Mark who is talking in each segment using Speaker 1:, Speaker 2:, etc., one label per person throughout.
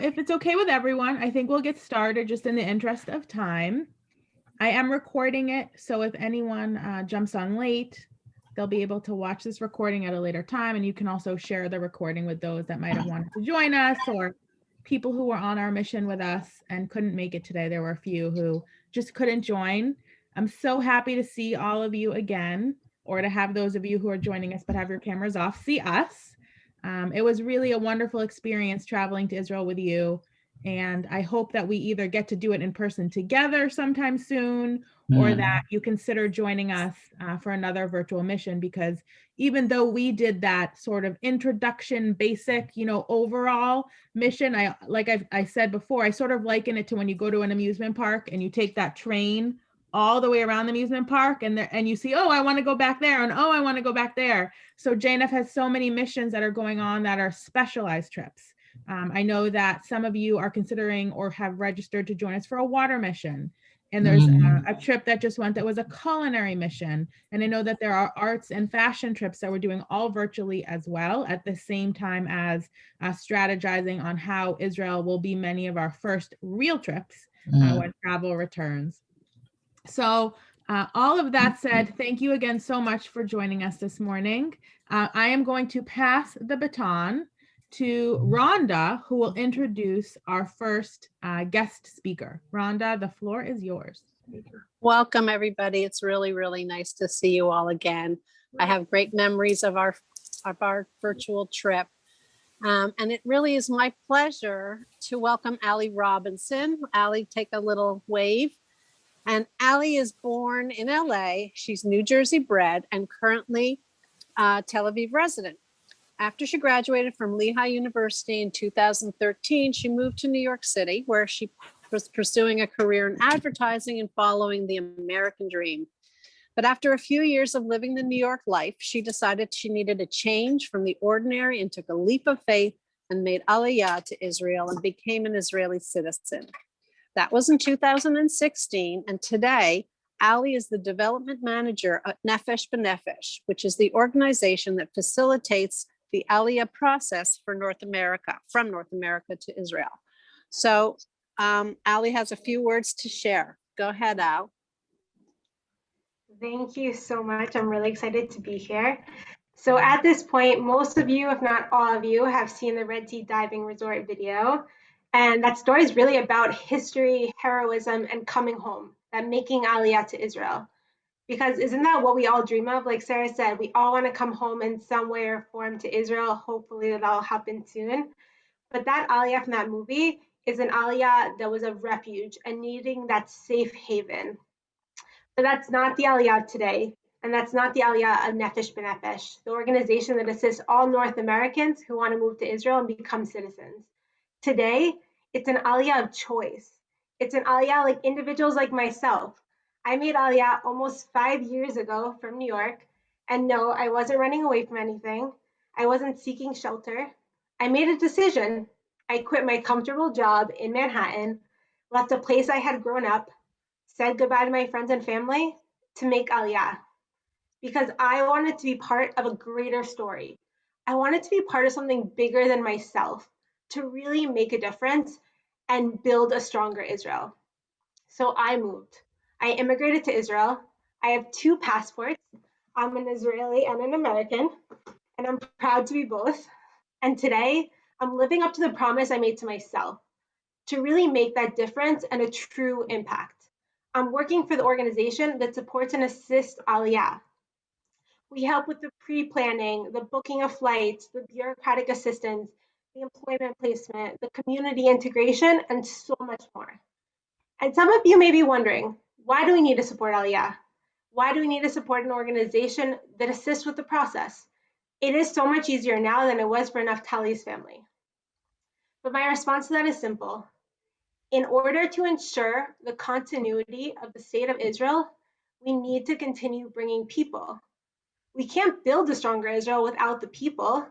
Speaker 1: If it's okay with everyone, I think we'll get started just in the interest of time. I am recording it, so if anyone jumps on late, they'll be able to watch this recording at a later time, and you can also share the recording with those that might have wanted to join us or people who were on our mission with us and couldn't make it today. There were a few who just couldn't join. I'm so happy to see all of you again, or to have those of you who are joining us but have your cameras off see us. It was really a wonderful experience traveling to Israel with you. And I hope that we either get to do it in person together sometime soon, or that you consider joining us for another virtual mission, because even though we did that sort of introduction, basic, overall mission, I said before, I sort of liken it to when you go to an amusement park and you take that train all the way around the amusement park and you see, oh, I want to go back there, and oh, I want to go back there. So JNF has so many missions that are going on that are specialized trips. I know that some of you are considering or have registered to join us for a water mission. And there's a trip that just went that was a culinary mission. And I know that there are arts and fashion trips that we're doing all virtually as well, at the same time as strategizing on how Israel will be many of our first real trips when travel returns. So all of that said, thank you again so much for joining us this morning. I am going to pass the baton to Rhonda, who will introduce our first guest speaker. Rhonda, the floor is yours.
Speaker 2: Welcome, everybody. It's really, really nice to see you all again. I have great memories of our virtual trip. And it really is my pleasure to welcome Allie Robinson. Allie, take a little wave. And Allie is born in LA. She's New Jersey bred and currently Tel Aviv resident. After she graduated from Lehigh University in 2013, she moved to New York City, where she was pursuing a career in advertising and following the American dream. But after a few years of living the New York life, she decided she needed a change from the ordinary and took a leap of faith and made Aliyah to Israel and became an Israeli citizen. That was in 2016, and today, Allie is the development manager at Nefesh B'Nefesh, which is the organization that facilitates the Aliyah process for North America, from North America to Israel. So Allie has a few words to share. Go ahead, Al.
Speaker 3: Thank you so much. I'm really excited to be here. So at this point, most of you, if not all of you, have seen the Red Sea Diving Resort video. And that story is really about history, heroism, and coming home, and making Aliyah to Israel. Because isn't that what we all dream of? Like Sarah said, we all want to come home in some way or form to Israel. Hopefully that'll happen soon. But that Aliyah from that movie is an Aliyah that was a refuge and needing that safe haven. But that's not the Aliyah today. And that's not the Aliyah of Nefesh B'Nefesh, the organization that assists all North Americans who want to move to Israel and become citizens. Today, it's an Aliyah of choice. It's an Aliyah like individuals like myself. I made Aliyah almost 5 years ago from New York, and no, I wasn't running away from anything. I wasn't seeking shelter. I made a decision. I quit my comfortable job in Manhattan, left a place I had grown up, said goodbye to my friends and family to make Aliyah, because I wanted to be part of a greater story. I wanted to be part of something bigger than myself, to really make a difference and build a stronger Israel. So I moved. I immigrated to Israel. I have 2 passports. I'm an Israeli and an American, and I'm proud to be both. And today, I'm living up to the promise I made to myself to really make that difference and a true impact. I'm working for the organization that supports and assists Aliyah. We help with the pre-planning, the booking of flights, the bureaucratic assistance, the employment placement, the community integration, and so much more. And some of you may be wondering, why do we need to support Aliyah? Why do we need to support an organization that assists with the process? It is so much easier now than it was for Naftali's family. But my response to that is simple. In order to ensure the continuity of the state of Israel, we need to continue bringing people. We can't build a stronger Israel without the people.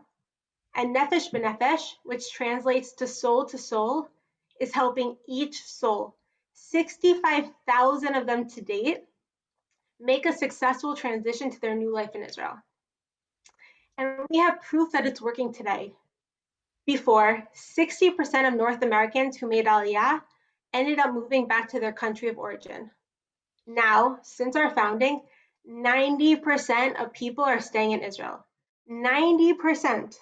Speaker 3: And Nefesh B'Nefesh, which translates to soul, is helping each soul, 65,000 of them to date, make a successful transition to their new life in Israel. And we have proof that it's working today. Before, 60% of North Americans who made Aliyah ended up moving back to their country of origin. Now, since our founding, 90% of people are staying in Israel. 90%.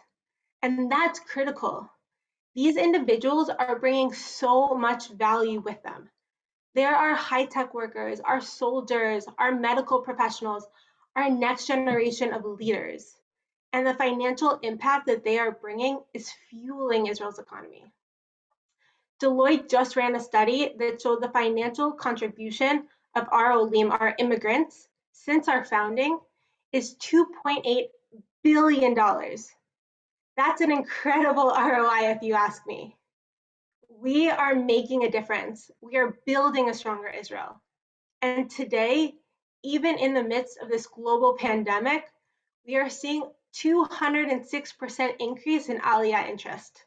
Speaker 3: And that's critical. These individuals are bringing so much value with them. There are high-tech workers, our soldiers, our medical professionals, our next generation of leaders. And the financial impact that they are bringing is fueling Israel's economy. Deloitte just ran a study that showed the financial contribution of our Olim, our immigrants, since our founding is $2.8 billion. That's an incredible ROI if you ask me. We are making a difference. We are building a stronger Israel. And today, even in the midst of this global pandemic, we are seeing 206% increase in Aliyah interest.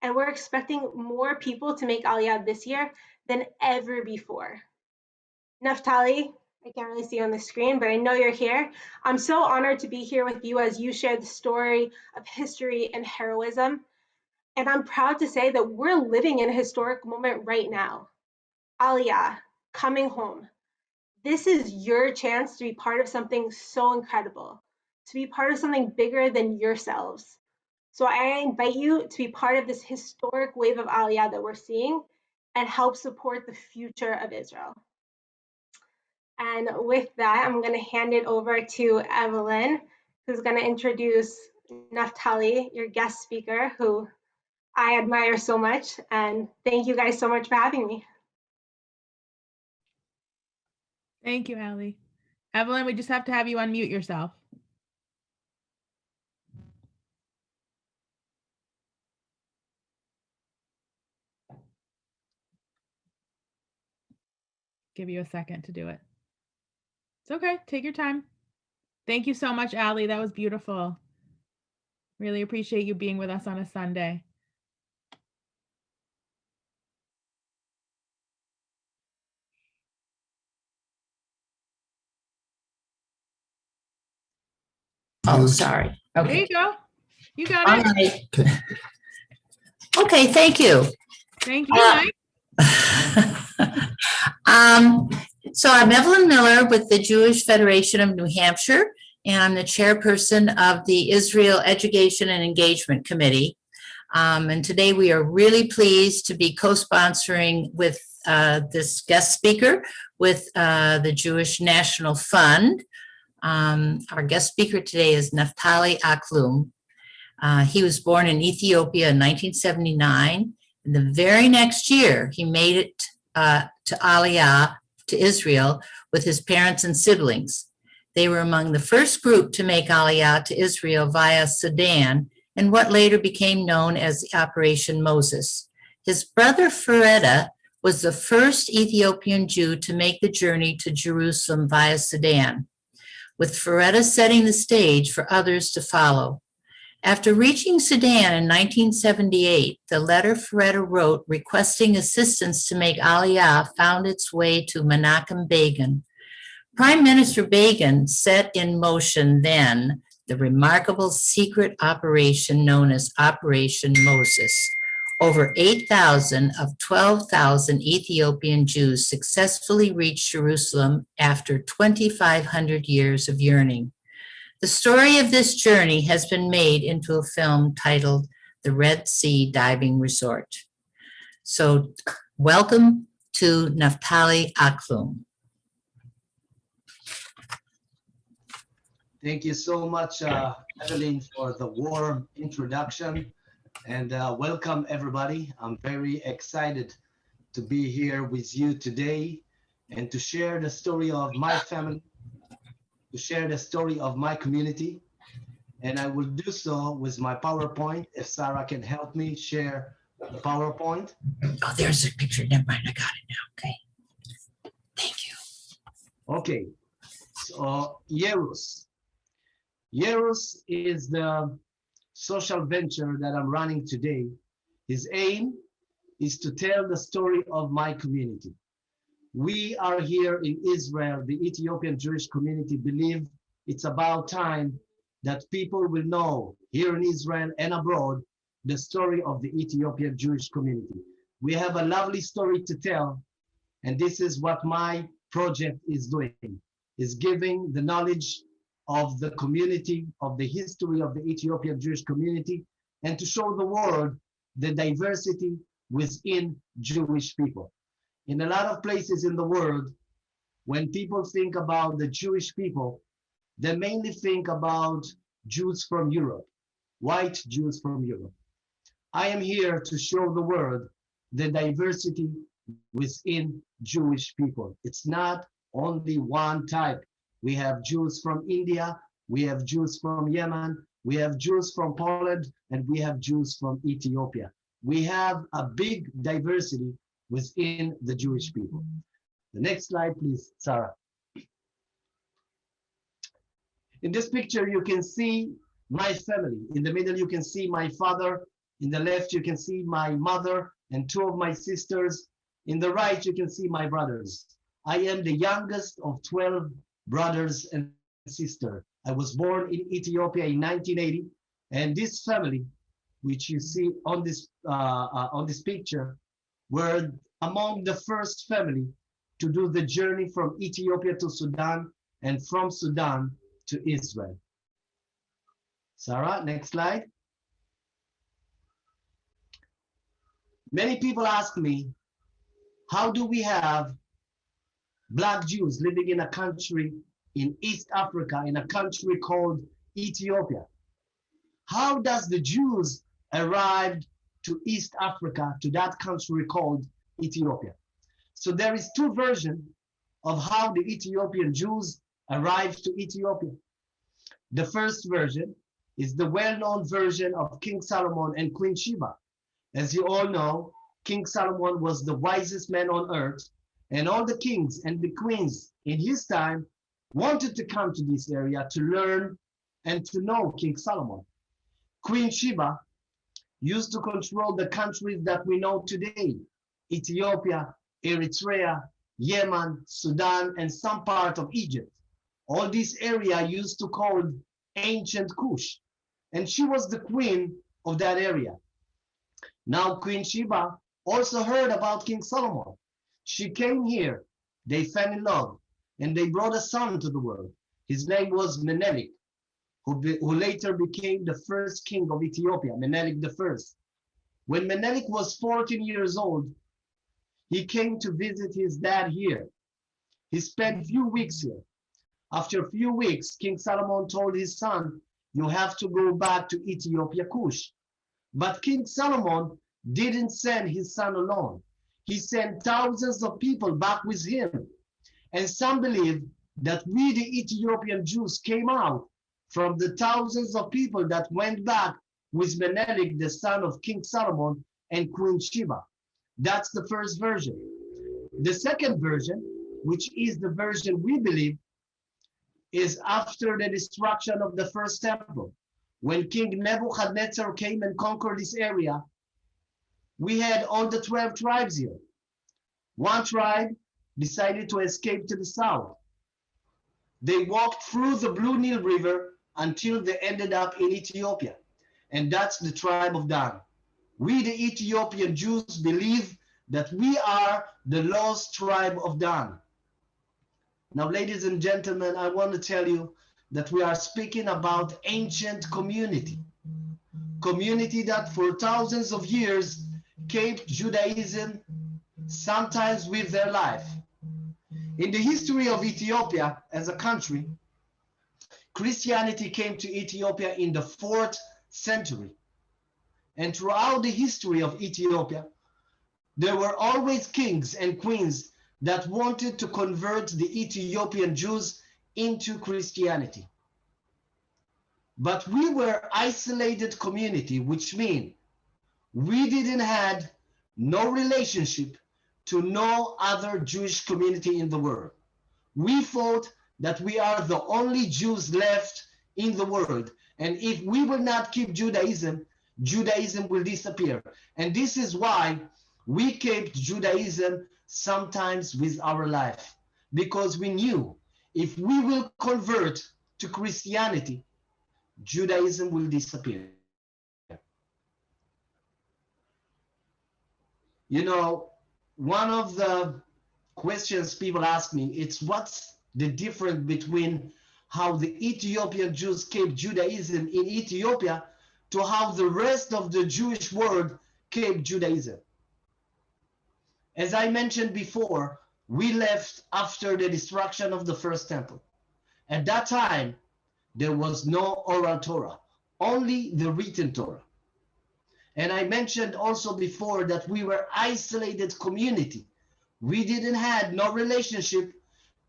Speaker 3: And we're expecting more people to make Aliyah this year than ever before. Naftali, I can't really see you on the screen, but I know you're here. I'm so honored to be here with you as you share the story of history and heroism. And I'm proud to say that we're living in a historic moment right now. Aliyah, coming home. This is your chance to be part of something so incredible, to be part of something bigger than yourselves. So I invite you to be part of this historic wave of Aliyah that we're seeing and help support the future of Israel. And with that, I'm going to hand it over to Evelyn, who's going to introduce Naftali, your guest speaker, who I admire so much. And thank you guys so much for having me.
Speaker 1: Thank you, Allie. Evelyn, we just have to have you unmute yourself. Give you a second to do it. It's okay. Take your time. Thank you so much, Allie. That was beautiful. Really appreciate you being with us on a Sunday.
Speaker 4: Oh, sorry.
Speaker 1: There
Speaker 4: Okay.
Speaker 1: you go. You got
Speaker 4: All
Speaker 1: it.
Speaker 4: right. Okay, thank you.
Speaker 1: Thank you, Mike.
Speaker 4: So I'm Evelyn Miller with the Jewish Federation of New Hampshire, and I'm the chairperson of the Israel Education and Engagement Committee. And today we are really pleased to be co-sponsoring with this guest speaker with the Jewish National Fund. Our guest speaker today is Naftali Aklum. He was born in Ethiopia in 1979. And the very next year, he made it to Aliyah, to Israel, with his parents and siblings. They were among the first group to make Aliyah to Israel via Sudan, and what later became known as Operation Moses. His brother Feretta was the first Ethiopian Jew to make the journey to Jerusalem via Sudan, with Feretta setting the stage for others to follow. After reaching Sudan in 1978, the letter Feretta wrote requesting assistance to make Aliyah found its way to Menachem Begin. Prime Minister Begin set in motion then the remarkable secret operation known as Operation Moses. Over 8,000 of 12,000 Ethiopian Jews successfully reached Jerusalem after 2,500 years of yearning. The story of this journey has been made into a film titled The Red Sea Diving Resort. So welcome to Naftali Aklum.
Speaker 5: Thank you so much, Evelyn, for the warm introduction, and welcome everybody. I'm very excited to be here with you today and to share the story of my family, to share the story of my community. And I will do so with my PowerPoint. If Sarah can help me share the PowerPoint.
Speaker 4: Oh, there's a picture. Never mind, I got it now. Okay. Thank you.
Speaker 5: Okay, so Yerus. Yerus is the social venture that I'm running today. His aim is to tell the story of my community. We are here in Israel. The Ethiopian Jewish community believe it's about time that people will know here in Israel and abroad the story of the Ethiopian Jewish community. We have a lovely story to tell, and this is what my project is doing, is giving the knowledge of the community, of the history of the Ethiopian Jewish community, and to show the world the diversity within Jewish people. In a lot of places in the world, when people think about the Jewish people, they mainly think about Jews from Europe, white Jews from Europe. I am here to show the world the diversity within Jewish people. It's not only one type. We have Jews from India, we have Jews from Yemen, we have Jews from Poland, and we have Jews from Ethiopia. We have a big diversity within the Jewish people. The next slide, please, Sarah. In this picture, you can see my family. In the middle, you can see my father. In the left, you can see my mother and two of my sisters. In the right, you can see my brothers. I am the youngest of 12 brothers and sisters. I was born in Ethiopia in 1980, and this family, which you see on this picture, were among the first family to do the journey from Ethiopia to Sudan and from Sudan to Israel. Sarah, next slide. Many people ask me, how do we have Black Jews living in a country in East Africa, in a country called Ethiopia? How does the Jews arrive to East Africa, to that country called Ethiopia? So there is two versions of how the Ethiopian Jews arrived to Ethiopia. The first version is the well-known version of King Solomon and Queen Sheba. As you all know, King Solomon was the wisest man on earth, and all the kings and the queens in his time wanted to come to this area to learn and to know King Solomon. Queen Sheba used to control the countries that we know today: Ethiopia, Eritrea, Yemen, Sudan, and some part of Egypt. All this area used to call ancient Kush, and she was the queen of that area. Now Queen Sheba also heard about King Solomon. She came here, they fell in love, and they brought a son to the world. His name was Menelik, who later became the first king of Ethiopia, Menelik I. When Menelik was 14 years old, he came to visit his dad here. He spent a few weeks here. After a few weeks, King Solomon told his son, you have to go back to Ethiopia, Kush. But King Solomon didn't send his son alone. He sent thousands of people back with him. And some believe that we, the Ethiopian Jews, came out from the thousands of people that went back with Menelik, the son of King Solomon, and Queen Sheba. That's the first version. The second version, which is the version we believe, is after the destruction of the first temple. When King Nebuchadnezzar came and conquered this area, we had all the 12 tribes here. One tribe decided to escape to the south. They walked through the Blue Nile River until they ended up in Ethiopia. And that's the tribe of Dan. We, the Ethiopian Jews, believe that we are the lost tribe of Dan. Now, ladies and gentlemen, I want to tell you that we are speaking about ancient community that for thousands of years kept Judaism, sometimes with their life. In the history of Ethiopia as a country, Christianity came to Ethiopia in the 4th century. And throughout the history of Ethiopia, there were always kings and queens that wanted to convert the Ethiopian Jews into Christianity. But we were isolated community, which means we didn't have no relationship to no other Jewish community in the world. We thought that we are the only Jews left in the world. And if we will not keep Judaism, Judaism will disappear. And this is why we kept Judaism sometimes with our life, because we knew if we will convert to Christianity, Judaism will disappear. You know, one of the questions people ask me, it's what's the difference between how the Ethiopian Jews kept Judaism in Ethiopia to how the rest of the Jewish world kept Judaism. As I mentioned before, we left after the destruction of the first temple. At that time, there was no oral Torah, only the written Torah. And I mentioned also before that we were isolated community. We didn't have no relationship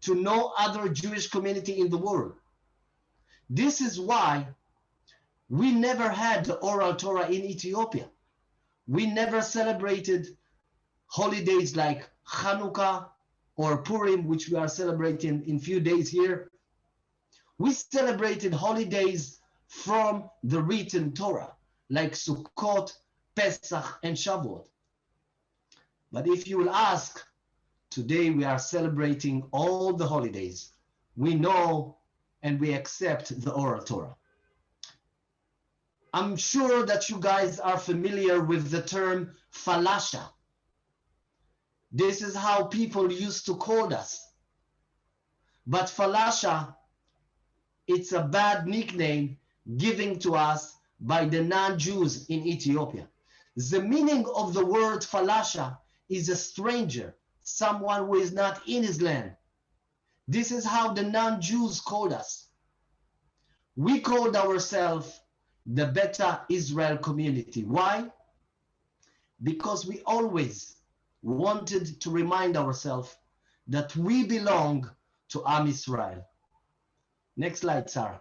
Speaker 5: to no other Jewish community in the world. This is why we never had the oral Torah in Ethiopia. We never celebrated holidays like Hanukkah or Purim, which we are celebrating in few days here. We celebrated holidays from the written Torah, like Sukkot, Pesach, and Shavuot. But if you will ask, today we are celebrating all the holidays. We know and we accept the oral Torah. I'm sure that you guys are familiar with the term falasha. This is how people used to call us. But falasha, it's a bad nickname given to us by the non-Jews in Ethiopia. The meaning of the word falasha is a stranger, someone who is not in his land. This is how the non-Jews called us. We called ourselves the Beta Israel community. Why? Because we always wanted to remind ourselves that we belong to Am Israel. Next slide, Sarah.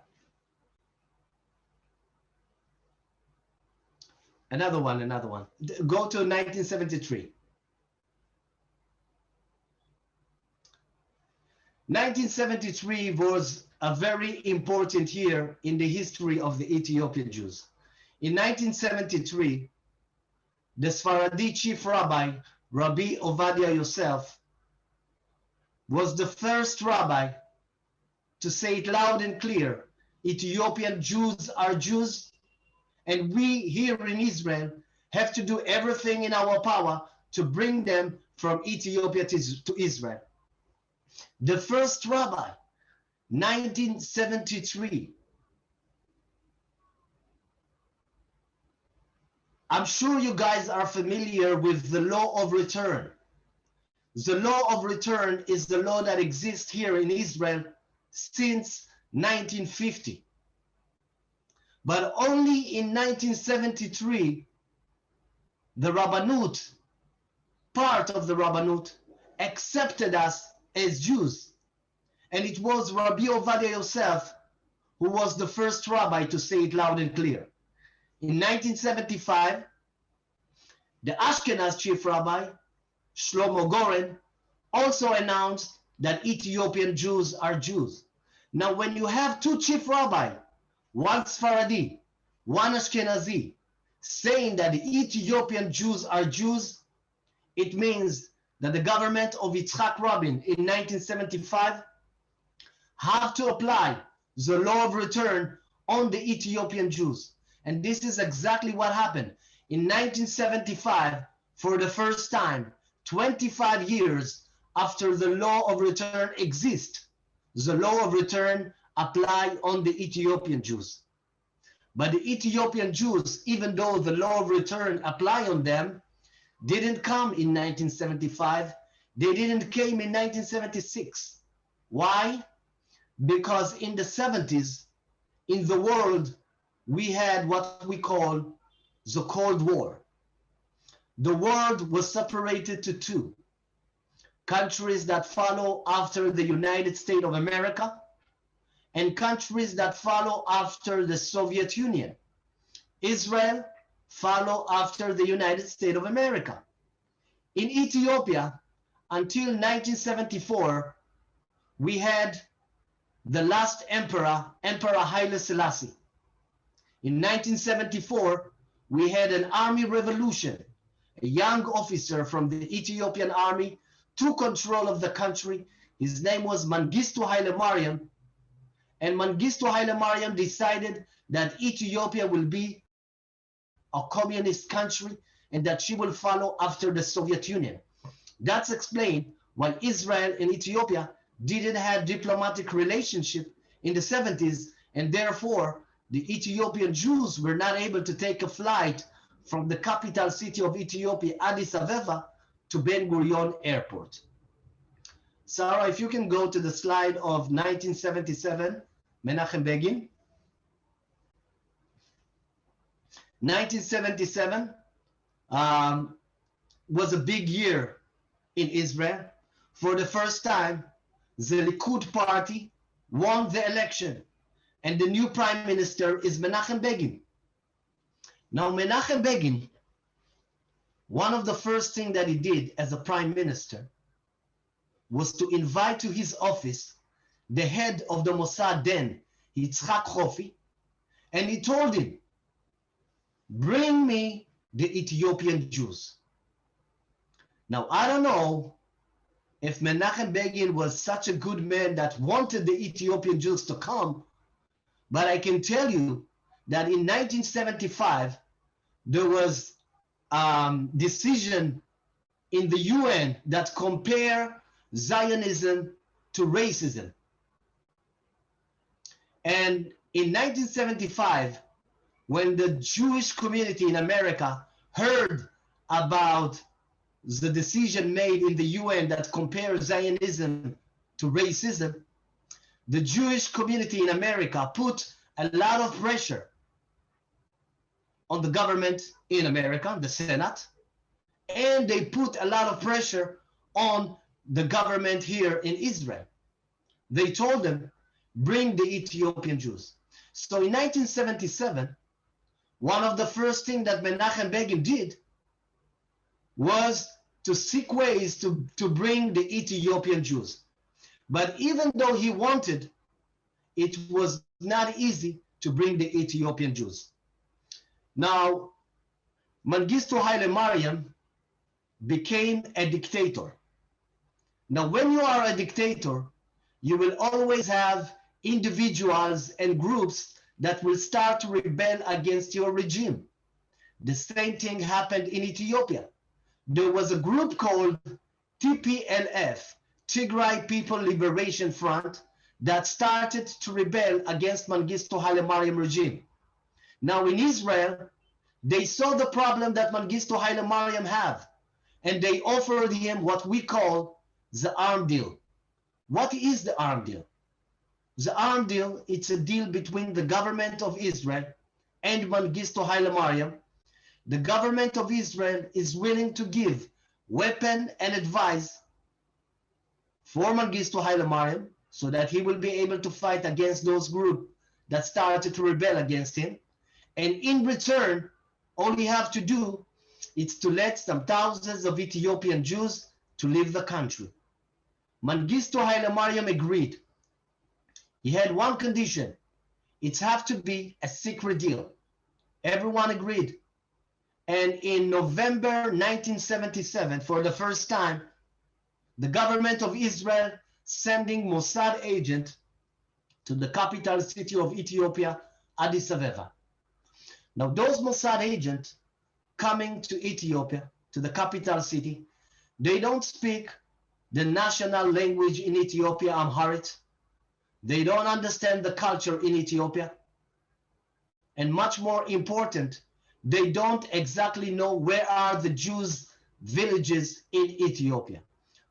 Speaker 5: Another one. Go to 1973. 1973 was a very important year in the history of the Ethiopian Jews. In 1973, the Sephardi chief rabbi, Rabbi Ovadia Yosef, was the first rabbi to say it loud and clear, Ethiopian Jews are Jews, and we here in Israel have to do everything in our power to bring them from Ethiopia to Israel. The first rabbi, 1973. I'm sure you guys are familiar with the law of return. The law of return is the law that exists here in Israel since 1950. But only in 1973, the Rabbanut, part of the Rabbanut, accepted us as Jews. And it was Rabbi Ovadia Yosef who was the first rabbi to say it loud and clear. In 1975, the Ashkenaz chief rabbi, Shlomo Goren, also announced that Ethiopian Jews are Jews. Now, when you have two chief rabbis, one Sephardi, one Ashkenazi, saying that the Ethiopian Jews are Jews, it means that the government of Yitzhak Rabin in 1975 have to apply the law of return on the Ethiopian Jews. And this is exactly what happened. In 1975, for the first time, 25 years after the law of return exists, the law of return applied on the Ethiopian Jews. But the Ethiopian Jews, even though the law of return applied on them, didn't come in 1975. They didn't came in 1976. Why? Because in the 70s, in the world, we had what we call the Cold War. The world was separated to two. Countries that follow after the United States of America and countries that follow after the Soviet Union. Israel follow after the United States of America. In Ethiopia, until 1974, we had the last emperor, Emperor Haile Selassie. In 1974, we had an army revolution. A young officer from the Ethiopian army took control of the country. His name was Mengistu Haile Mariam. And Mengistu Haile Mariam decided that Ethiopia will be a communist country and that she will follow after the Soviet Union. That's explained why Israel and Ethiopia didn't have diplomatic relationship in the 70s, and therefore the Ethiopian Jews were not able to take a flight from the capital city of Ethiopia, Addis Ababa, to Ben Gurion Airport. Sarah, if you can go to the slide of 1977, Menachem Begin. 1977 was a big year in Israel. For the first time, the Likud party won the election, and the new prime minister is Menachem Begin. Now, Menachem Begin, one of the first things that he did as a prime minister was to invite to his office the head of the Mossad then, Yitzhak Hofi, and he told him, bring me the Ethiopian Jews. Now, I don't know if Menachem Begin was such a good man that wanted the Ethiopian Jews to come, but I can tell you that in 1975, there was decision in the UN that compare Zionism to racism. And in 1975, when the Jewish community in America heard about the decision made in the UN that compares Zionism to racism, the Jewish community in America put a lot of pressure on the government in America, the Senate, and they put a lot of pressure on the government here in Israel. They told them, bring the Ethiopian Jews. So in 1977, one of the first things that Menachem Begin did was to seek ways to bring the Ethiopian Jews. But even though he wanted, it was not easy to bring the Ethiopian Jews. Now, Mengistu Haile Mariam became a dictator. Now, when you are a dictator, you will always have individuals and groups that will start to rebel against your regime. The same thing happened in Ethiopia. There was a group called TPLF, Tigray People Liberation Front, that started to rebel against Mengistu Haile Mariam regime. Now in Israel, they saw the problem that Mengistu Haile Mariam have, and they offered him what we call the arm deal. What is the arm deal? The arm deal, it's a deal between the government of Israel and Mengistu Haile Mariam. The government of Israel is willing to give weapon and advice for Mengistu Haile Mariam so that he will be able to fight against those groups that started to rebel against him. And in return, all he have to do is to let some thousands of Ethiopian Jews to leave the country. Mengistu Haile Mariam agreed. He had one condition. It have to be a secret deal. Everyone agreed. And in November 1977, for the first time, the government of Israel sending Mossad agent to the capital city of Ethiopia, Addis Ababa. Now, those Mossad agents coming to Ethiopia, to the capital city, they don't speak the national language in Ethiopia, Amharic. They don't understand the culture in Ethiopia. And much more important, they don't exactly know where are the Jews' villages in Ethiopia,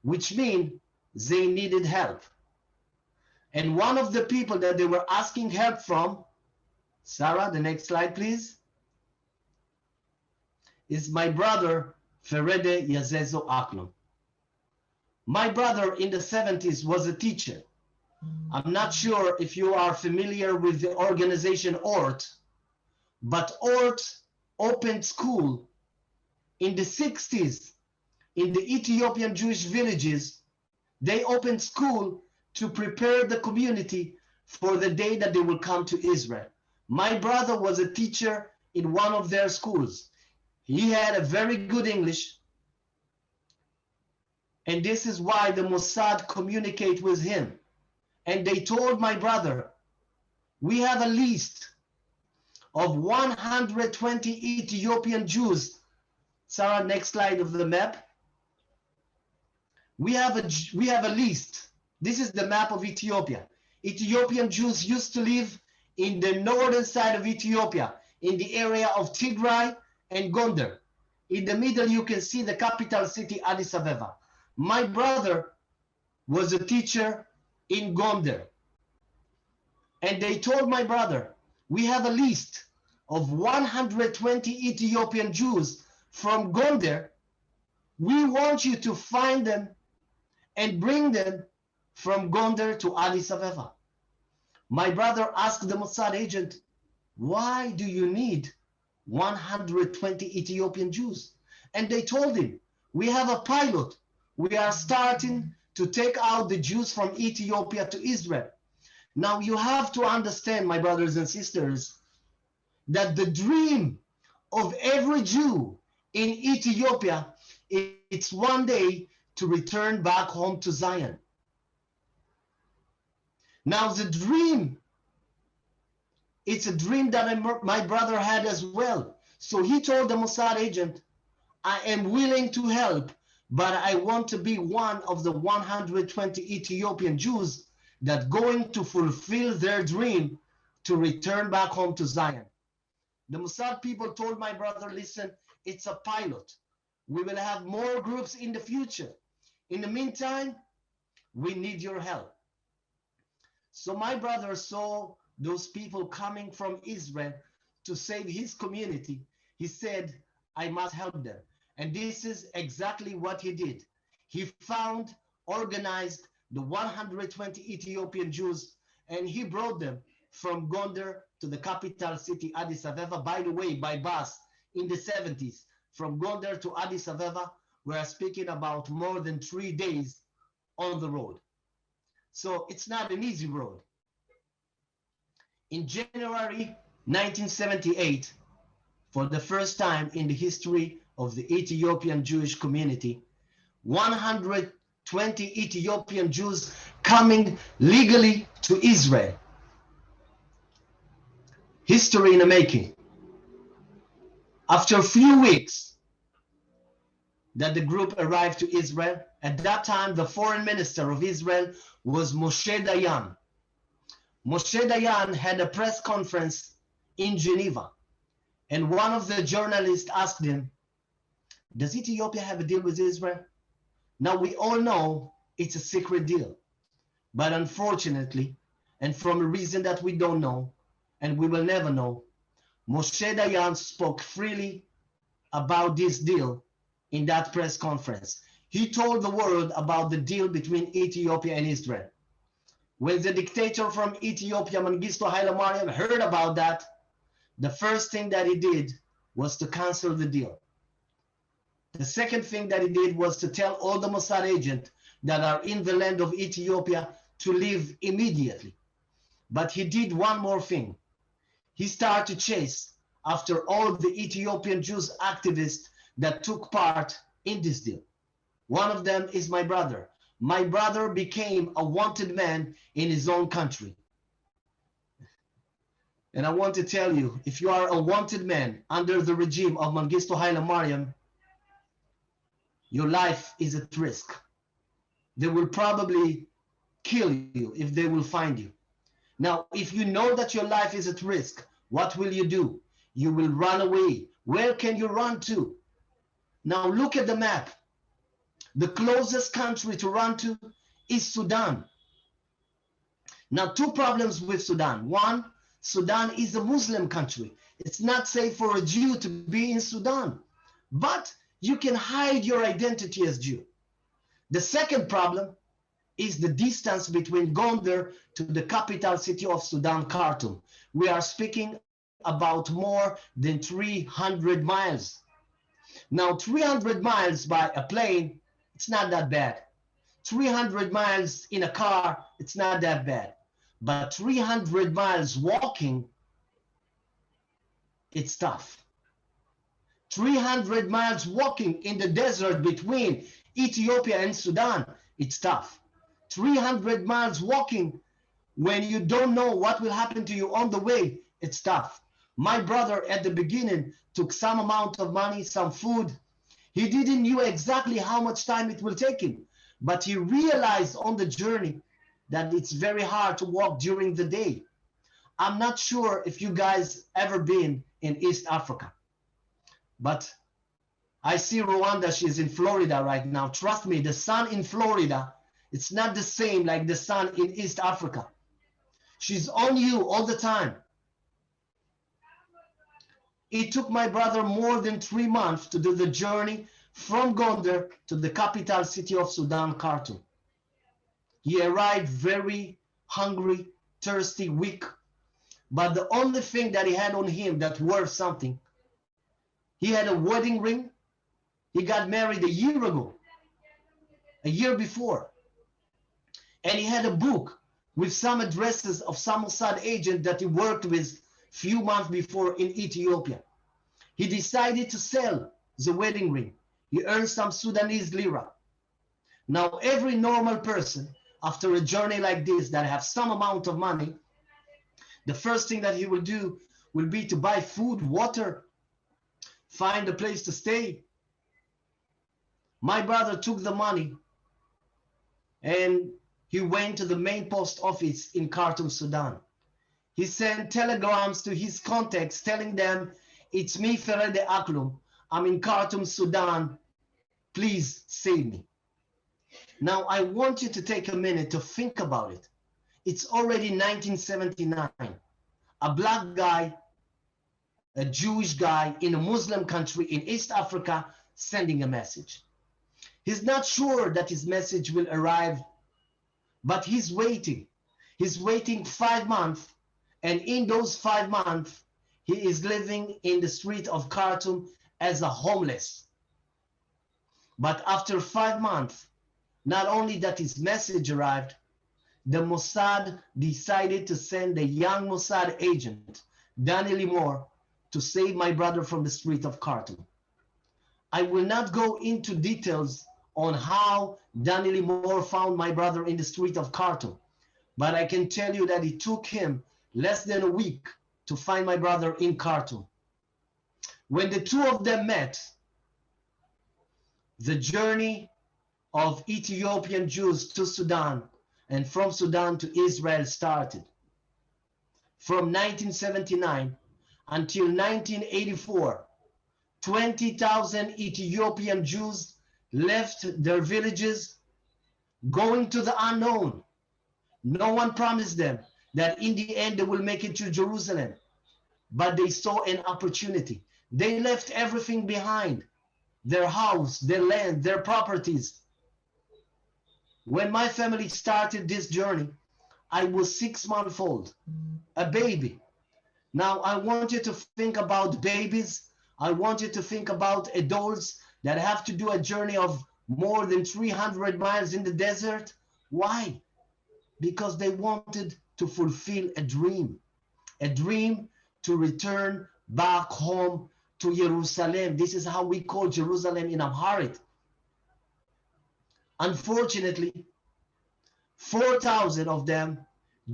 Speaker 5: which means they needed help. And one of the people that they were asking help from, Sarah, the next slide, please, is my brother, Ferede Yazezo Aklum. My brother in the 70s was a teacher. I'm not sure if you are familiar with the organization ORT, but ORT opened school in the 60s in the Ethiopian Jewish villages. They opened school to prepare the community for the day that they will come to Israel. My brother was a teacher in one of their schools. He had a very good English. And this is why the Mossad communicate with him. And they told my brother, we have a list of 120 Ethiopian Jews Sarah, next slide of the map. We have a list. This is the map of Ethiopia. Ethiopian Jews used to live in the northern side of Ethiopia, in the area of Tigray and Gondar. In the middle, you can see the capital city, Addis Ababa. My brother was a teacher in Gondar. And they told my brother, we have a list of 120 Ethiopian Jews from Gondar. We want you to find them and bring them from Gondar to Addis Ababa. My brother asked the Mossad agent, why do you need 120 Ethiopian Jews? And they told him, we have a pilot. We are starting to take out the Jews from Ethiopia to Israel. Now you have to understand, my brothers and sisters, that the dream of every Jew in Ethiopia, it's one day to return back home to Zion. Now the dream, it's a dream that my brother had as well. So he told the Mossad agent, I am willing to help, but I want to be one of the 120 Ethiopian Jews that going to fulfill their dream to return back home to Zion. The Mossad people told my brother, listen, it's a pilot. We will have more groups in the future. In the meantime, we need your help. So my brother saw those people coming from Israel to save his community. He said, I must help them. And this is exactly what he did. He found, organized the 120 Ethiopian Jews, and he brought them from Gondar to the capital city, Addis Ababa, by the way, by bus in the 70s. From Gondar to Addis Ababa, we are speaking about more than 3 days on the road. So it's not an easy road. In January 1978, for the first time in the history of the Ethiopian Jewish community, 120 Ethiopian Jews coming legally to Israel. History in the making. After a few weeks that the group arrived to Israel, at that time the foreign minister of Israel was Moshe Dayan. Moshe Dayan had a press conference in Geneva, and one of the journalists asked him, does Ethiopia have a deal with Israel? Now we all know it's a secret deal, but unfortunately, and from a reason that we don't know, and we will never know, Moshe Dayan spoke freely about this deal in that press conference. He told the world about the deal between Ethiopia and Israel. When the dictator from Ethiopia, Mengistu Haile Mariam, heard about that, the first thing that he did was to cancel the deal. The second thing that he did was to tell all the Mossad agents that are in the land of Ethiopia to leave immediately. But he did one more thing. He started to chase after all the Ethiopian Jews activists that took part in this deal. One of them is my brother. My brother became a wanted man in his own country. And I want to tell you, if you are a wanted man under the regime of Mengistu Haile Mariam, your life is at risk. They will probably kill you if they will find you. Now, if you know that your life is at risk, what will you do? You will run away. Where can you run to? Now look at the map. The closest country to run to is Sudan. Now, two problems with Sudan. One, Sudan is a Muslim country. It's not safe for a Jew to be in Sudan, but you can hide your identity as Jew. The second problem is the distance between Gondar to the capital city of Sudan, Khartoum. We are speaking about more than 300 miles. Now, 300 miles by a plane, it's not that bad. 300 miles in a car, it's not that bad. But 300 miles walking, it's tough. 300 miles walking in the desert between Ethiopia and Sudan, it's tough. 300 miles walking when you don't know what will happen to you on the way, it's tough. My brother at the beginning took some amount of money, some food, He didn't know exactly how much time it will take him, but he realized on the journey that it's very hard to walk during the day. I'm not sure if you guys ever been in East Africa, but I see Rwanda, she's in Florida right now. Trust me, the sun in Florida, it's not the same like the sun in East Africa. She's on you all the time. It took my brother more than 3 months to do the journey from Gondar to the capital city of Sudan, Khartoum. He arrived very hungry, thirsty, weak, but the only thing that he had on him that worth something, he had a wedding ring. He got married a year ago, a year before, and he had a book with some addresses of some Mossad agent that he worked with few months before in Ethiopia. He decided to sell the wedding ring. He earned some Sudanese lira. Now, every normal person, after a journey like this that have some amount of money, the first thing that he will do will be to buy food, water, find a place to stay. My brother took the money and he went to the main post office in Khartoum, Sudan. He sent telegrams to his contacts telling them, it's me, Ferede Aklum. I'm in Khartoum, Sudan. Please save me. Now, I want you to take a minute to think about it. It's already 1979. A black guy, a Jewish guy in a Muslim country in East Africa sending a message. He's not sure that his message will arrive, but he's waiting. He's waiting 5 months, and in those 5 months, he is living in the street of Khartoum as a homeless. But after 5 months, not only that his message arrived, the Mossad decided to send a young Mossad agent, Danny Limor, to save my brother from the street of Khartoum. I will not go into details on how Danny Limor found my brother in the street of Khartoum, but I can tell you that it took him less than a week to find my brother in Khartoum. When the two of them met, the journey of Ethiopian Jews to Sudan and from Sudan to Israel started. From 1979 until 1984, 20,000 Ethiopian Jews left their villages going to the unknown. No one promised them that in the end they will make it to Jerusalem, but they saw an opportunity. They left everything behind, their house, their land, their properties. When my family started this journey, I was 6 months old, a baby. Now I want you to think about babies. I want you to think about adults that have to do a journey of more than 300 miles in the desert. Why? Because they wanted to fulfill a dream to return back home to Jerusalem. This is how we call Jerusalem in Amharic. Unfortunately, 4,000 of them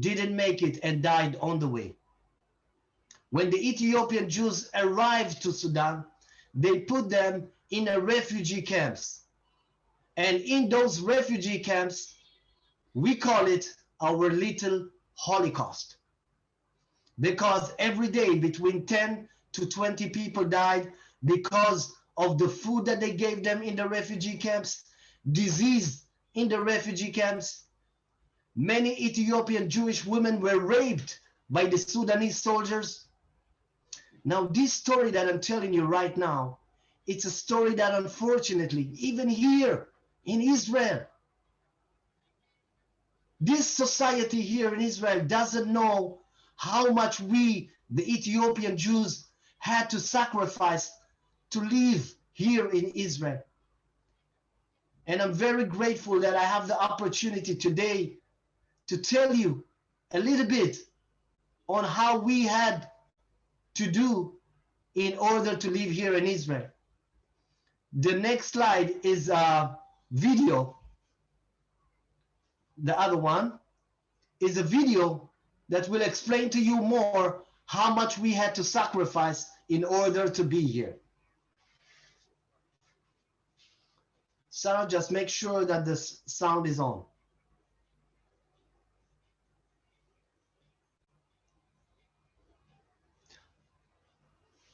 Speaker 5: didn't make it and died on the way. When the Ethiopian Jews arrived to Sudan, they put them in a refugee camps. And in those refugee camps, we call it our little Holocaust. Because every day between 10 to 20 people died because of the food that they gave them in the refugee camps, disease in the refugee camps. Many Ethiopian Jewish women were raped by the Sudanese soldiers. Now, this story that I'm telling you right now, it's a story that unfortunately, even here in Israel, this society here in Israel doesn't know how much we, the Ethiopian Jews, had to sacrifice to live here in Israel. And I'm very grateful that I have the opportunity today to tell you a little bit on how we had to do in order to live here in Israel. The next slide is a video. The other one is a video that will explain to you more how much we had to sacrifice in order to be here. Sarah, just make sure that the sound is on.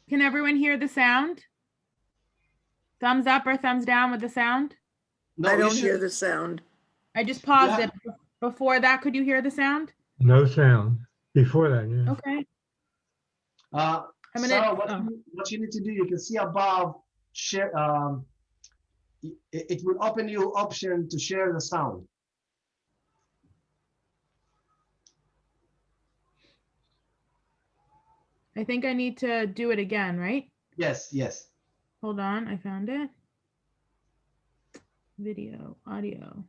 Speaker 1: Can everyone hear the sound? Thumbs up or thumbs down with the sound?
Speaker 5: No,
Speaker 6: I
Speaker 5: you
Speaker 6: don't
Speaker 5: should-
Speaker 6: hear the sound.
Speaker 1: I just paused
Speaker 5: Yeah.
Speaker 1: it. Before that, could you hear the sound?
Speaker 7: No sound. Before that, yeah.
Speaker 1: Okay.
Speaker 5: Uh,
Speaker 1: I'm gonna-
Speaker 5: Sarah,
Speaker 1: oh.
Speaker 5: what you need to do, you can see above, share. It will open you option to share the sound.
Speaker 1: I think I need to do it again, right?
Speaker 5: Yes, yes.
Speaker 1: Hold on, I found it. Video, audio.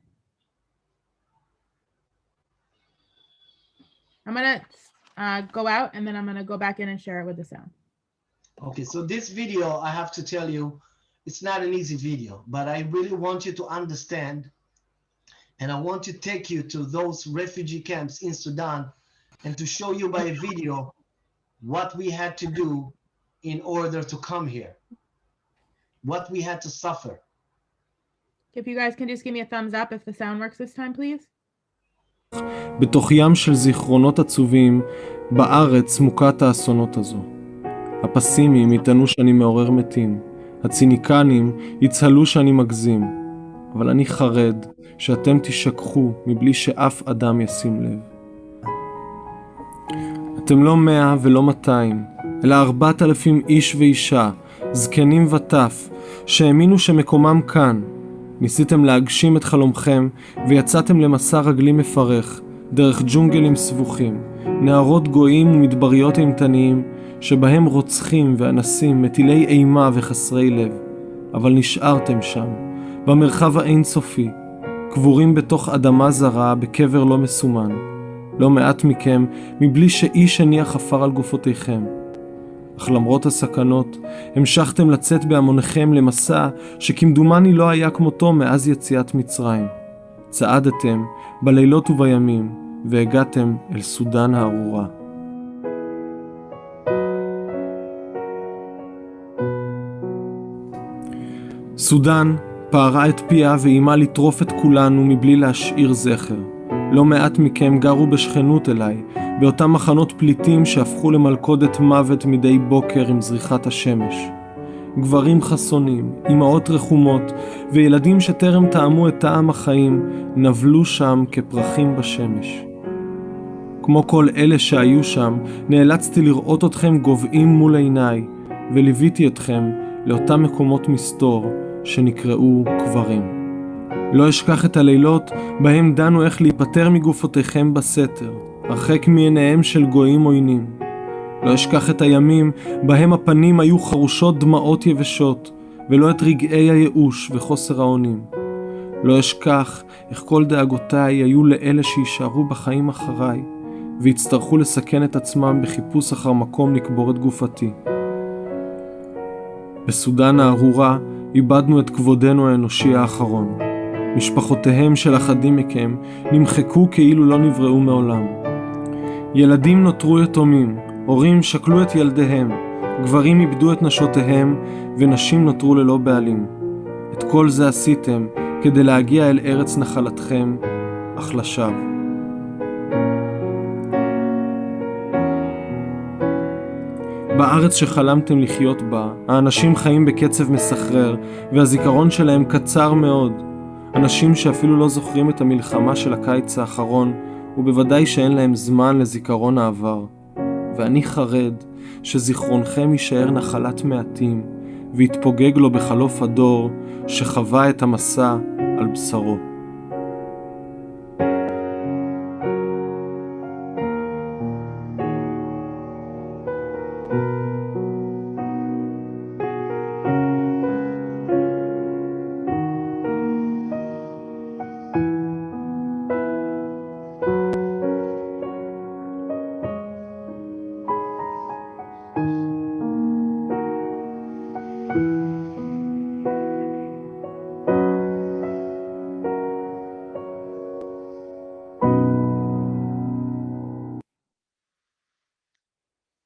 Speaker 1: I'm gonna go out and then I'm gonna go back in and share it with the sound.
Speaker 5: Okay, so this video, I have to tell you, it's not an easy video, but I really want you to understand, and I want to take you to those refugee camps in Sudan and to show you by a video what we had to do in order to come here, what we had to suffer.
Speaker 1: If you guys can just give me a thumbs up if the sound works this time, please.
Speaker 8: בתוך ים של זיכרונות עצובים, בארץ מוכת האסונות הזו. הפסימיים יטענו שאני מעורר מתים, הציניקנים יצהלו שאני מגזים, אבל אני חרד שאתם תשכחו מבלי שאף אדם ישים לב. אתם לא 100 ולא 200, אלא 4,000 איש ואישה, זקנים וטף, שהאמינו שמקומם כאן. ניסיתם להגשים את חלומכם ויצאתם למסע רגלי מפרך, דרך ג'ונגלים סבוכים, נהרות גויים ומדבריות אימתניים, שבהם רוצחים ואנסים מטילי אימה וחסרי לב. אבל נשארתם שם, במרחב האינסופי, קבורים בתוך אדמה זרה בקבר לא מסומן. לא מעט מכם מבלי שאיש הניח עפר על גופותיכם. אך למרות הסכנות, המשכתם לצאת בהמוניכם למסע שכמדומני לא היה כמותו מאז יציאת מצרים. צעדתם בלילות ובימים והגעתם אל סודן הארורה. סודן פערה את פיה ואימה לטרוף את כולנו מבלי להשאיר זכר. לא מעט מכם גרו בשכנות אליי, באותם מחנות פליטים שהפכו למלכודת מוות מדי בוקר עם זריחת השמש. גברים חסונים, אמהות רחומות וילדים שטרם טעמו את טעם החיים נבלו שם כפרחים בשמש. כמו כל אלה שהיו שם, נאלצתי לראות אתכם גובעים מול עיניי, וליוויתי אתכם לאותם מקומות מסתור שנקראו קברים. לא אשכח את הלילות בהם דנו איך להיפטר מגופותיכם בסתר, הרחק מעיניהם של גויים עוינים. לא אשכח את הימים בהם הפנים היו חרושות דמעות יבשות, ולא את רגעי הייאוש וחוסר האונים. לא אשכח איך כל דאגותיי היו לאלה שישארו בחיים אחריי, והצטרכו לסכן את עצמם בחיפוש אחר מקום לקבור את גופתי. בסודן הארורה איבדנו את כבודנו האנושי האחרון. משפחותיהם של אחדים מכם נמחקו כאילו לא נבראו מעולם. ילדים נותרו יתומים, הורים שקלו את ילדיהם, גברים איבדו את נשותיהם ונשים נותרו ללא בעלים. את כל זה עשיתם כדי להגיע אל ארץ נחלתכם, אך לשווא. בארץ שחלמתם לחיות בה, האנשים חיים בקצב מסחרר, והזיכרון שלהם קצר מאוד. אנשים שאפילו לא זוכרים את המלחמה של הקיץ האחרון, ובוודאי שאין להם זמן לזיכרון העבר. ואני חרד שזיכרונכם יישאר נחלת מעטים, ויתפוגג לו בחלוף הדור שחווה את המסע על בשרו.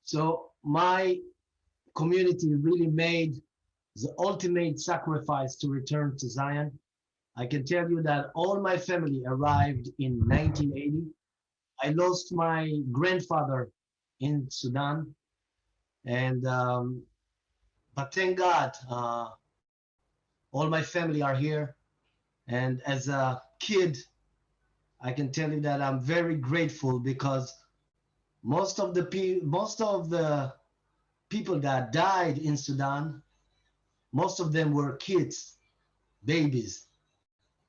Speaker 5: So my community really made the ultimate sacrifice to return to Zion. I can tell you that all my family arrived in 1980. I lost my grandfather in Sudan, and but thank God, all my family are here. And as a kid, I can tell you that I'm very grateful because most of the people that died in Sudan, most of them were kids, babies,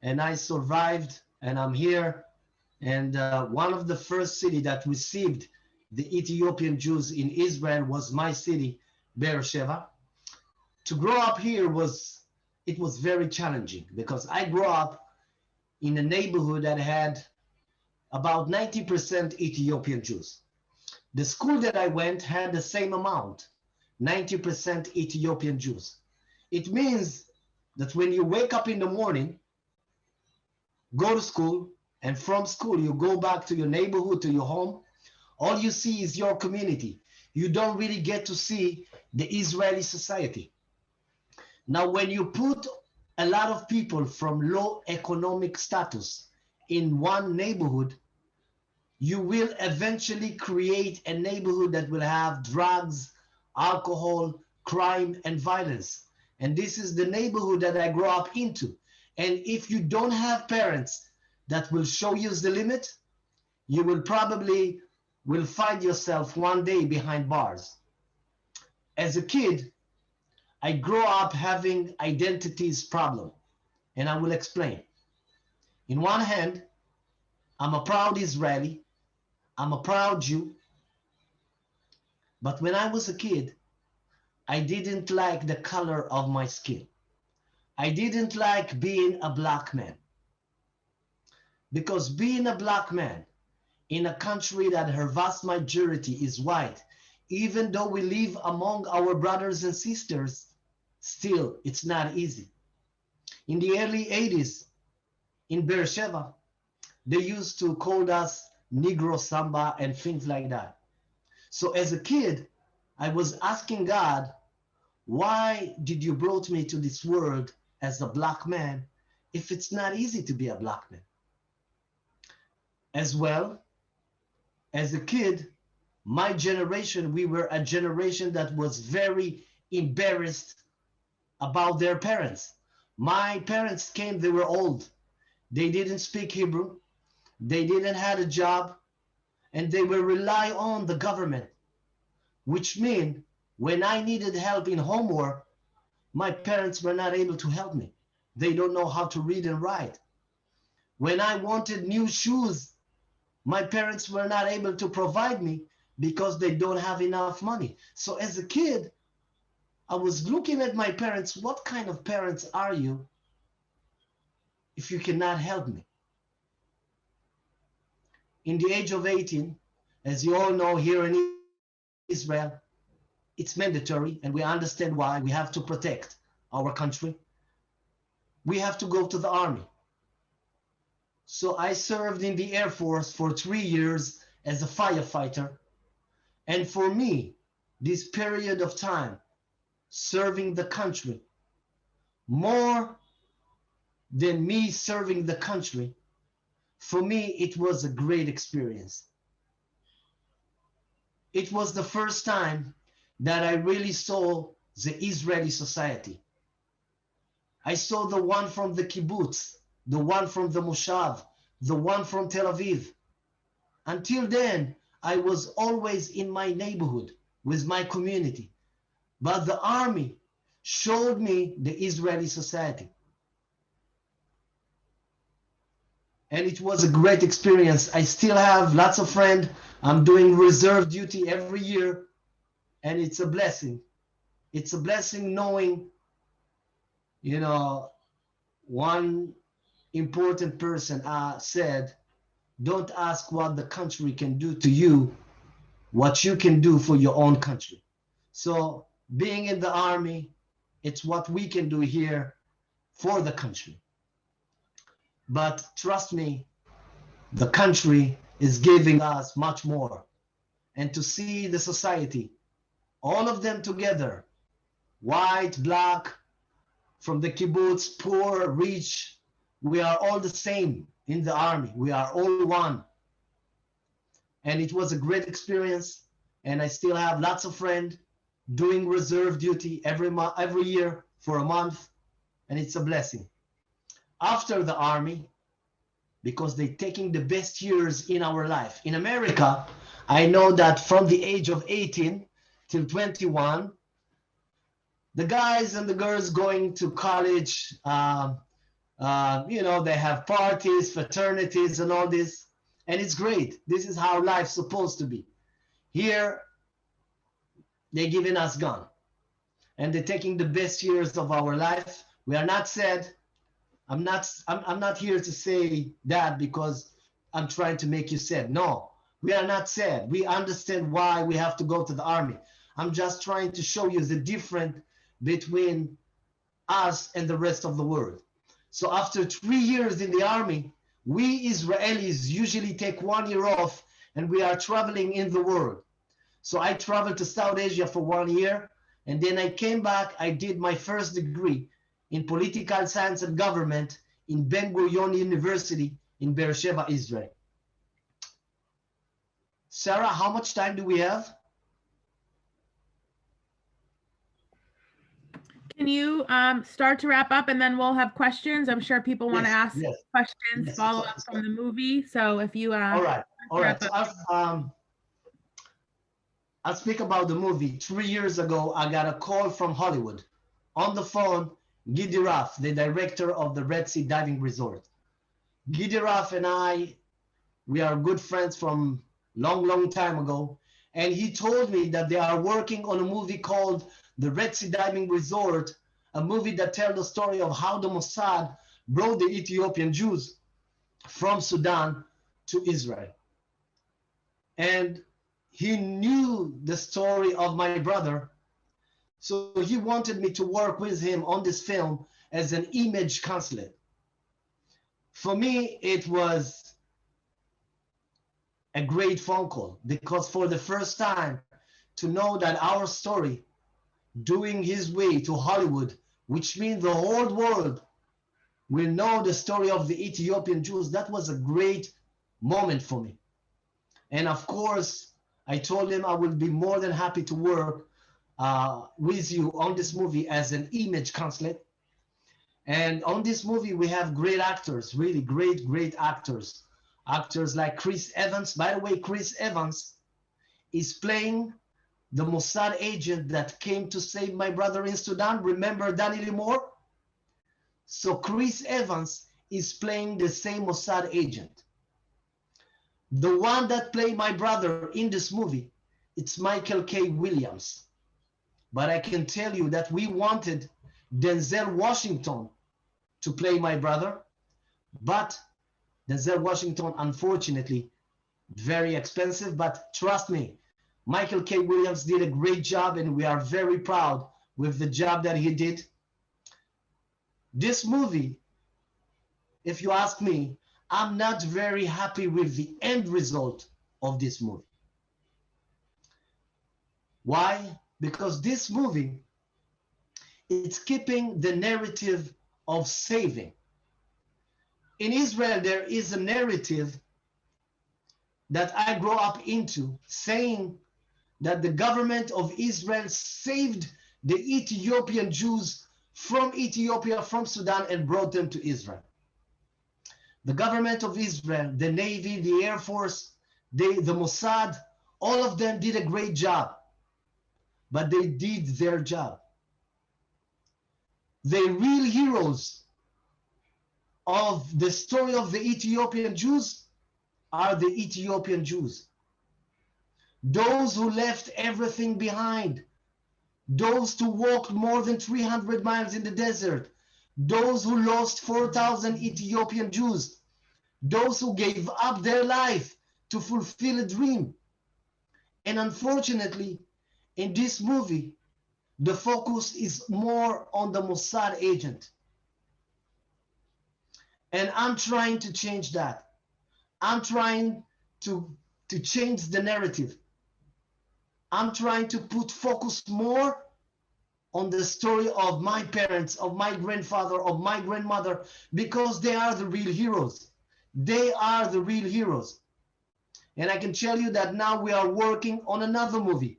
Speaker 5: and I survived, and I'm here. And one of the first city that received the Ethiopian Jews in Israel was my city, Beersheba. To grow up here was very challenging because I grew up in a neighborhood that had about 90% Ethiopian Jews. The school that I went had the same amount, 90% Ethiopian Jews. It means that when you wake up in the morning, go to school, and from school you go back to your neighborhood, to your home, all you see is your community. You don't really get to see the Israeli society. Now, when you put a lot of people from low economic status in one neighborhood, you will eventually create a neighborhood that will have drugs, alcohol, crime, and violence. And this is the neighborhood that I grew up into. And if you don't have parents that will show you the limit, you will probably find yourself one day behind bars. As a kid, I grew up having identities problem, and I will explain. In one hand, I'm a proud Israeli, I'm a proud Jew, but when I was a kid, I didn't like the color of my skin. I didn't like being a black man. Because being a black man in a country that her vast majority is white, even though we live among our brothers and sisters, still, it's not easy. In the early 80s, in Beersheba, they used to call us Negro Samba and things like that. So as a kid, I was asking God, why did you brought me to this world as a black man if it's not easy to be a black man? As well, as a kid, my generation, we were a generation that was very embarrassed about their parents. My parents came, they were old. They didn't speak Hebrew. They didn't have a job, and they were rely on the government, which mean when I needed help in homework, my parents were not able to help me. They don't know how to read and write. When I wanted new shoes, my parents were not able to provide me because they don't have enough money. So as a kid, I was looking at my parents, what kind of parents are you if you cannot help me? In the age of 18, as you all know, here in Israel, it's mandatory, and we understand why. We have to protect our country. We have to go to the army. So I served in the Air Force for 3 years as a firefighter. And for me, this period of time, serving the country, more than me serving the country, for me, it was a great experience. It was the first time that I really saw the Israeli society. I saw the one from the kibbutz, the one from the moshav, the one from Tel Aviv. Until then, I was always in my neighborhood with my community. But the army showed me the Israeli society. And it was a great experience. I still have lots of friends. I'm doing reserve duty every year, and it's a blessing. It's a blessing knowing, you know, one important person said, don't ask what the country can do to you, what you can do for your own country. So being in the army, it's what we can do here for the country. But trust me, the country is giving us much more. And to see the society, all of them together, white, black, from the kibbutz, poor, rich, we are all the same in the army. We are all one. And it was a great experience. And I still have lots of friends doing reserve duty every year for a month. And it's a blessing. After the army, because they're taking the best years in our life. In America, I know that from the age of 18 till 21, the guys and the girls going to college, they have parties, fraternities, and all this. And it's great. This is how life's supposed to be. Here, they're giving us gun. And they're taking the best years of our life. We are not sad. I'm not here to say that because I'm trying to make you sad. No, we are not sad. We understand why we have to go to the army. I'm just trying to show you the difference between us and the rest of the world. So after 3 years in the army, we Israelis usually take 1 year off and we are traveling in the world. So I traveled to South Asia for 1 year, and then I came back. I did my first degree in political science and government in Ben Gurion University in Beersheba, Israel. Sarah, how much time do we have?
Speaker 1: Can you start to wrap up, and then we'll have questions? I'm sure people want to ask questions, follow up from the movie. So if you
Speaker 5: all right. So I'll speak about the movie. 3 years ago, I got a call from Hollywood. On the phone, Gidi Raff, the director of the Red Sea Diving Resort. Gidi Raff and I, we are good friends from long time ago. And he told me that they are working on a movie called The Red Sea Diving Resort, a movie that tells the story of how the Mossad brought the Ethiopian Jews from Sudan to Israel. And he knew the story of my brother. So he wanted me to work with him on this film as an image consulate. For me, it was a great phone call because for the first time to know that our story doing his way to Hollywood, which means the whole world will know the story of the Ethiopian Jews, that was a great moment for me. And of course, I told him I would be more than happy to work with you on this movie as an image consulate. And on this movie, we have great actors, really great actors. Actors like Chris Evans. By the way, Chris Evans is playing the Mossad agent that came to save my brother in Sudan. Remember Danny Limor? So Chris Evans is playing the same Mossad agent. The one that played my brother in this movie, it's Michael K. Williams. But I can tell you that we wanted Denzel Washington to play my brother, but Denzel Washington, unfortunately, very expensive, but trust me, Michael K. Williams did a great job and we are very proud with the job that he did. This movie, if you ask me, I'm not very happy with the end result of this movie. Why? Because this movie, it's keeping the narrative of saving. In Israel, there is a narrative that I grew up into saying that the government of Israel saved the Ethiopian Jews from Ethiopia, from Sudan, and brought them to Israel. The government of Israel, the Navy, the Air Force, the Mossad, all of them did a great job, but they did their job. The real heroes of the story of the Ethiopian Jews are the Ethiopian Jews. Those who left everything behind, those who walked more than 300 miles in the desert, those who lost 4,000 Ethiopian Jews, those who gave up their life to fulfill a dream. And unfortunately, in this movie, the focus is more on the Mossad agent. And I'm trying to change that. I'm trying to change the narrative. I'm trying to put focus more on the story of my parents, of my grandfather, of my grandmother, because they are the real heroes. They are the real heroes. And I can tell you that now we are working on another movie,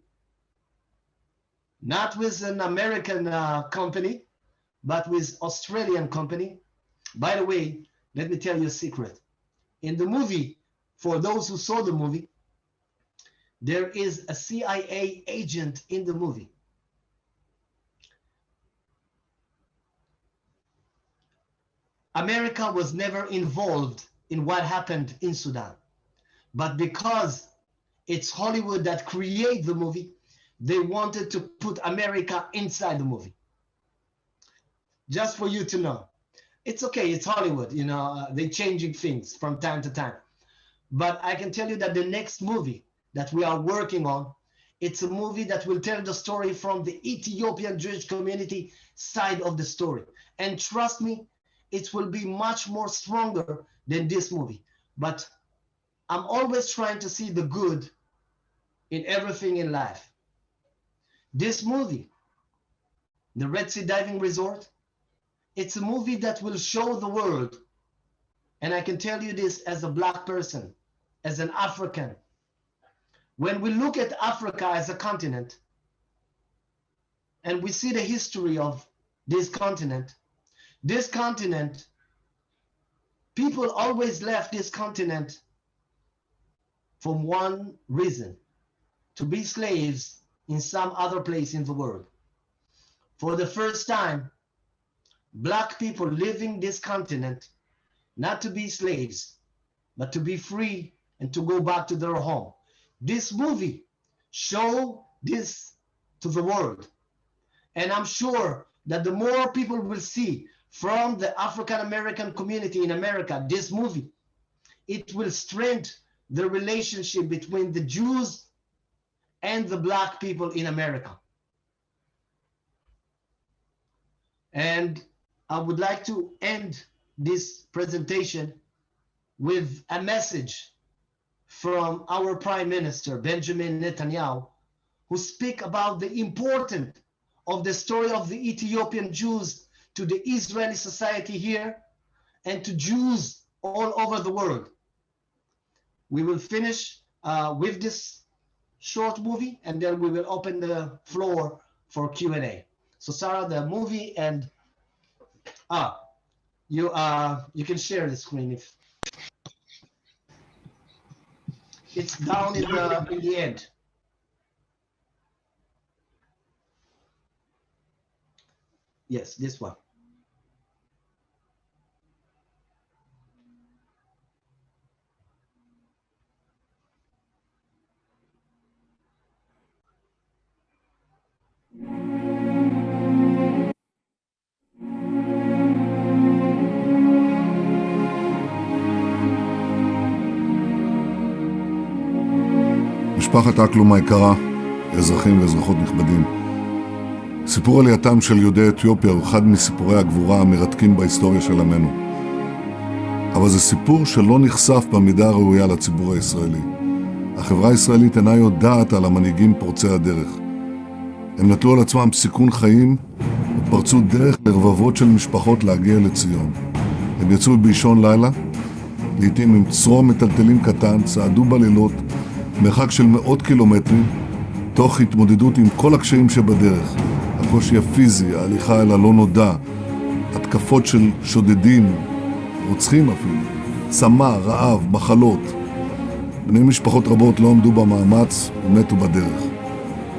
Speaker 5: not with an American company, but with Australian company. By the way, let me tell you a secret. In the movie, for those who saw the movie, there is a CIA agent in the movie. America was never involved in what happened in Sudan. But because it's Hollywood that created the movie, they wanted to put America inside the movie. Just for you to know. It's okay, it's Hollywood, you know, they're changing things from time to time. But I can tell you that the next movie that we are working on, it's a movie that will tell the story from the Ethiopian Jewish community side of the story. And trust me, it will be much more stronger than this movie. But I'm always trying to see the good in everything in life. This movie, the Red Sea Diving Resort, it's a movie that will show the world, and I can tell you this as a Black person, as an African. When we look at Africa as a continent, and we see the history of this continent, people always left this continent for one reason, to be slaves in some other place in the world. For the first time, Black people living this continent, not to be slaves, but to be free and to go back to their home. This movie show this to the world. And I'm sure that the more people will see from the African American community in America, this movie, it will strengthen the relationship between the Jews and the Black people in America. And I would like to end this presentation with a message from our Prime Minister, Benjamin Netanyahu, who speak about the importance of the story of the Ethiopian Jews to the Israeli society here and to Jews all over the world. We will finish with this short movie, and then we will open the floor for Q&A. So Sarah, the movie, and you can share the screen if it's down in the end. Yes, this one.
Speaker 6: משפחת אקלום היקרה, אזרחים ואזרחות נכבדים. סיפור עלייתם של יהודי אתיופיה הוא אחד מסיפורי הגבורה המרתקים בהיסטוריה של עמנו. אבל זה סיפור שלא נחשף במידה הראויה לציבור הישראלי. החברה הישראלית אינה יודעת על המנהיגים פורצי הדרך. הם נטלו על עצמם סיכון חיים ופרצו דרך לרבבות של משפחות להגיע לציון. הם יצאו באישון לילה, לעתים עם צרור מטלטלים קטן, צעדו בלילות, מרחק של מאות קילומטרים, תוך התמודדות עם כל הקשיים שבדרך, הקושי הפיזי, ההליכה אל הלא נודע, התקפות של שודדים, רוצחים אפילו, צמא, רעב, מחלות. בני משפחות רבות לא עמדו במאמץ ומתו בדרך.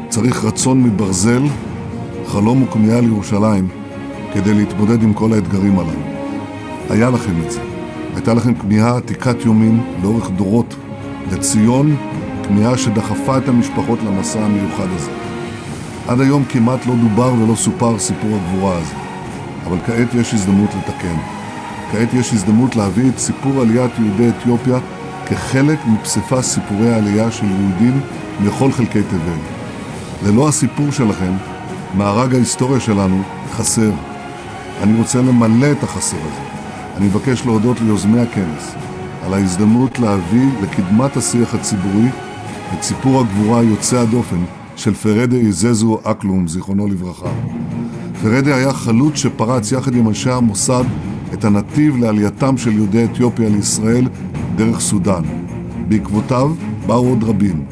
Speaker 6: צריך רצון מברזל, חלום וכמיהה לירושלים, כדי להתמודד עם כל האתגרים הללו. היה לכם את זה. הייתה לכם כמיהה עתיקת יומין לאורך דורות לציון, כמיהה שדחפה את המשפחות למסע המיוחד הזה. עד היום כמעט לא דובר ולא סופר סיפור הגבורה הזה. אבל כעת יש הזדמנות לתקן. כעת יש הזדמנות להביא את סיפור עליית יהודי אתיופיה כחלק מפסיפס סיפורי העלייה של יהודים מכל חלקי תבל. ללא הסיפור שלכם, מארג ההיסטוריה שלנו חסר. אני רוצה למלא את החסר הזה. אני מבקש להודות ליוזמי הכנס על ההזדמנות להביא לקדמת השיח הציבורי את סיפור הגבורה יוצא הדופן של פרדה איזזו אקלום, זיכרונו לברכה. פרדה היה חלוץ שפרץ יחד עם אנשי המוסד את הנתיב לעלייתם של יהודי אתיופיה לישראל דרך סודאן. בעקבותיו באו עוד רבים.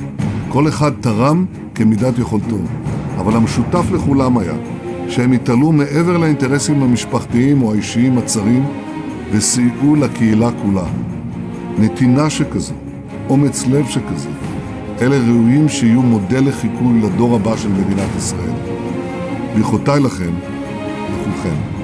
Speaker 6: כל אחד תרם כמידת יכולתו, אבל המשותף לכולם היה שהם התעלו מעבר לאינטרסים המשפחתיים או האישיים הצרים וסייעו לקהילה כולה. נתינה שכזו, אומץ לב שכזה, אלה ראויים שיהיו מודל לחיקוי לדור הבא של מדינת ישראל. ברכותיי לכם, לכולכם.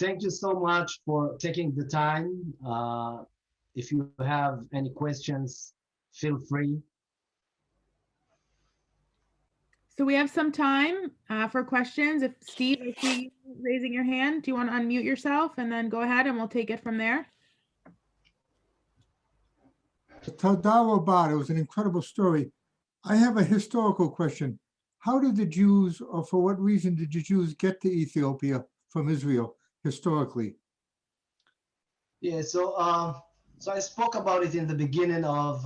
Speaker 5: Thank you so much for taking the time. If you have any questions, feel free.
Speaker 1: So we have some time for questions. If Steve, I see you raising your hand. Do you want to unmute yourself and then go ahead and we'll take it from there?
Speaker 9: It was an incredible story. I have a historical question. How did the Jews, or for what reason did the Jews get to Ethiopia from Israel historically?
Speaker 5: Yeah, so I spoke about it in the beginning of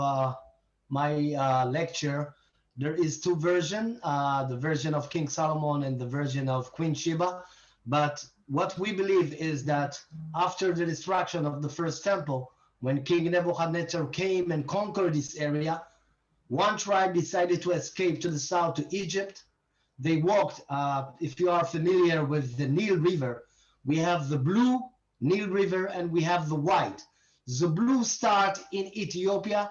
Speaker 5: my lecture. There is two versions, the version of King Solomon and the version of Queen Sheba. But what we believe is that after the destruction of the first temple, when King Nebuchadnezzar came and conquered this area, one tribe decided to escape to the south to Egypt. They walked, if you are familiar with the Nile River, we have the blue Nile River and we have the white. The blue start in Ethiopia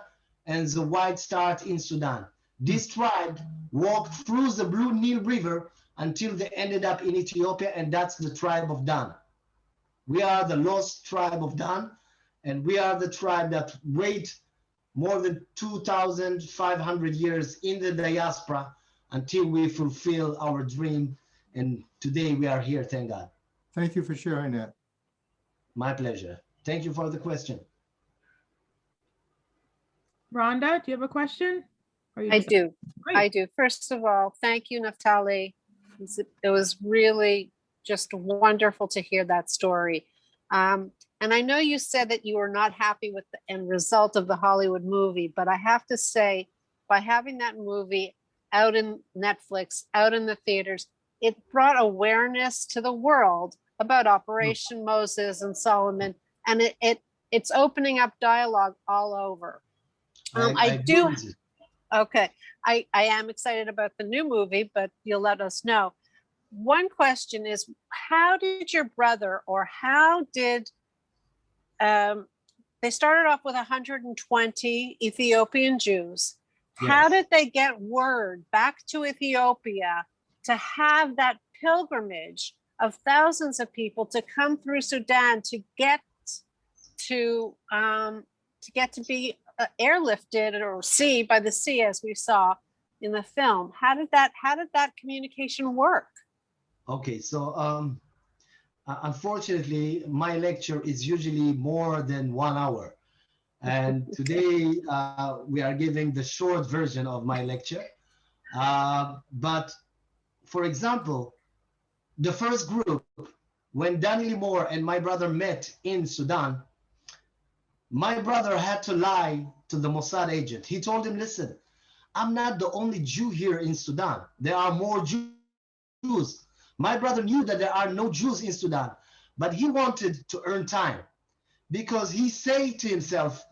Speaker 5: and the white start in Sudan. This tribe walked through the blue Nile River until they ended up in Ethiopia, and that's the tribe of Dan. We are the lost tribe of Dan, and we are the tribe that wait more than 2,500 years in the diaspora until we fulfill our dream. And today we are here, thank God.
Speaker 9: Thank you for sharing that.
Speaker 5: My pleasure. Thank you for the question.
Speaker 1: Rhonda, do you have a question?
Speaker 2: I do.
Speaker 1: Great.
Speaker 2: I do. First of all, thank you, Naftali. It was really just wonderful to hear that story. And I know you said that you were not happy with the end result of the Hollywood movie, but I have to say, by having that movie out in Netflix, out in the theaters, it brought awareness to the world about Operation Moses and Solomon, and it's opening up dialogue all over. Okay, I am excited about the new movie, but you'll let us know. One question is, how did your brother, or how did, they started off with 120 Ethiopian Jews. Yes. How did they get word back to Ethiopia to have that pilgrimage of thousands of people to come through Sudan to get to be airlifted or by the sea, as we saw in the film? How did that communication work?
Speaker 5: Okay, so unfortunately, my lecture is usually more than 1 hour. And today we are giving the short version of my lecture. But for example, the first group, when Daniel Moore and my brother met in Sudan, my brother had to lie to the Mossad agent. He told him, listen, I'm not the only Jew here in Sudan. There are more Jews. My brother knew that there are no Jews in Sudan, but he wanted to earn time because he said to himself,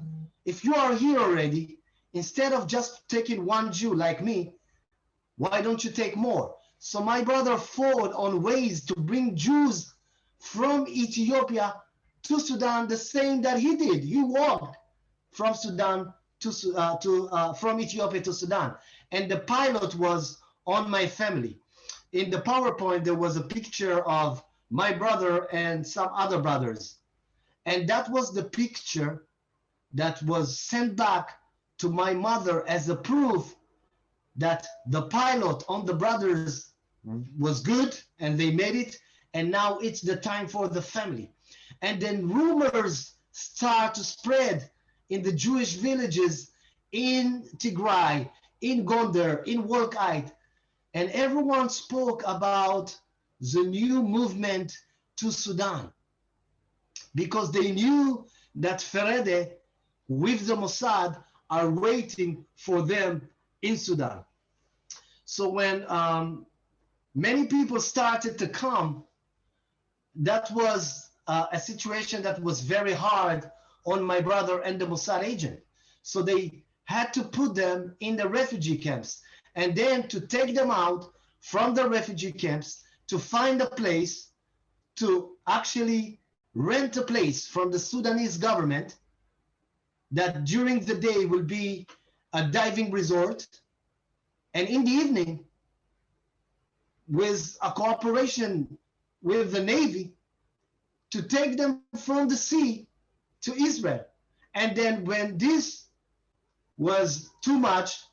Speaker 5: if you are here already, instead of just taking one Jew like me, why don't you take more? So my brother fought on ways to bring Jews from Ethiopia to Sudan the same that he did. He walked from Sudan from Ethiopia to Sudan. And the pilot was on my family. in the PowerPoint, there was a picture of my brother and some other brothers. And that was the picture that was sent back to my mother as a proof that the pilot on the brothers was good and they made it. And now it's the time for the family. And then rumors start to spread in the Jewish villages in Tigray, in Gondar, in Wolkite. And everyone spoke about the new movement to Sudan because they knew that Ferede with the Mossad are waiting for them in Sudan. So when many people started to come, that was a situation that was very hard on my brother and the Mossad agent. So they had to put them in the refugee camps and then to take them out from the refugee camps to find a place to actually rent a place from the Sudanese government that during the day will be a diving resort, and in the evening, with a cooperation with the Navy, to take them from the sea to Israel. And then when this was too much,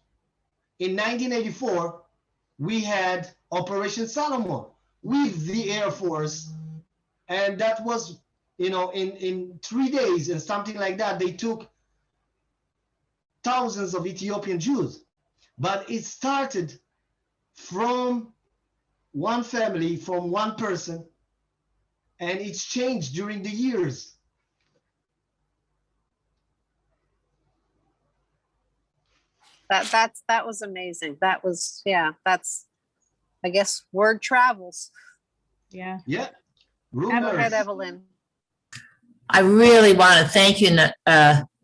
Speaker 5: in 1984, we had Operation Solomon with the Air Force. And that was, you know, in 3 days and something like that, they took thousands of Ethiopian Jews. But it started from one family, from one person, and it's changed during the years.
Speaker 2: That was amazing. That was, yeah, that's, I guess, word travels.
Speaker 1: Yeah.
Speaker 5: Yeah.
Speaker 2: Go ahead, Evelyn.
Speaker 4: I really want to thank you,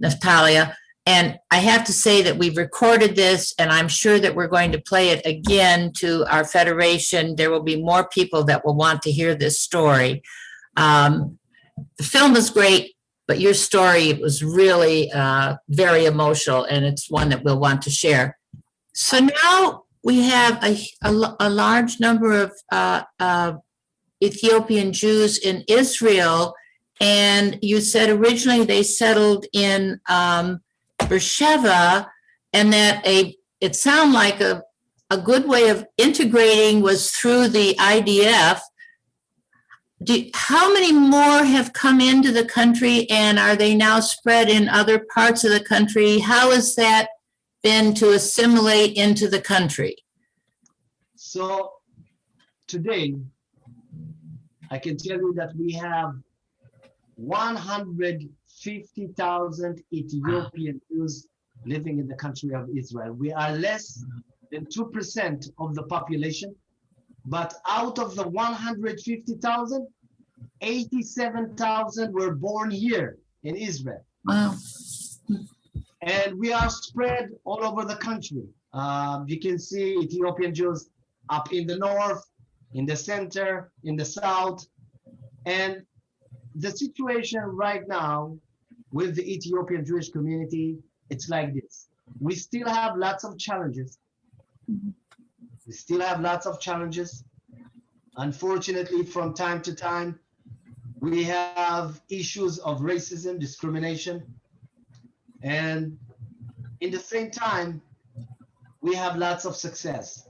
Speaker 4: Natalia. And I have to say that we've recorded this, and I'm sure that we're going to play it again to our federation. There will be more people that will want to hear this story. The film is great, but your story was really very emotional, and it's one that we'll want to share. So now we have a large number of Ethiopian Jews in Israel, and you said originally they settled in Beersheba, and that it sounded like a good way of integrating was through the IDF. How many more have come into the country, and are they now spread in other parts of the country? How has that been to assimilate into the country?
Speaker 5: So today, I can tell you that we have 150,000 Ethiopian Jews living in the country of Israel. We are less than 2% of the population, but out of the 150,000, 87,000 were born here in Israel.
Speaker 4: Wow.
Speaker 5: And we are spread all over the country. You can see Ethiopian Jews up in the north, in the center, in the south. And the situation right now with the Ethiopian Jewish community, it's like this. We still have lots of challenges. We still have lots of challenges. Unfortunately, from time to time, we have issues of racism, discrimination. And in the same time, we have lots of success.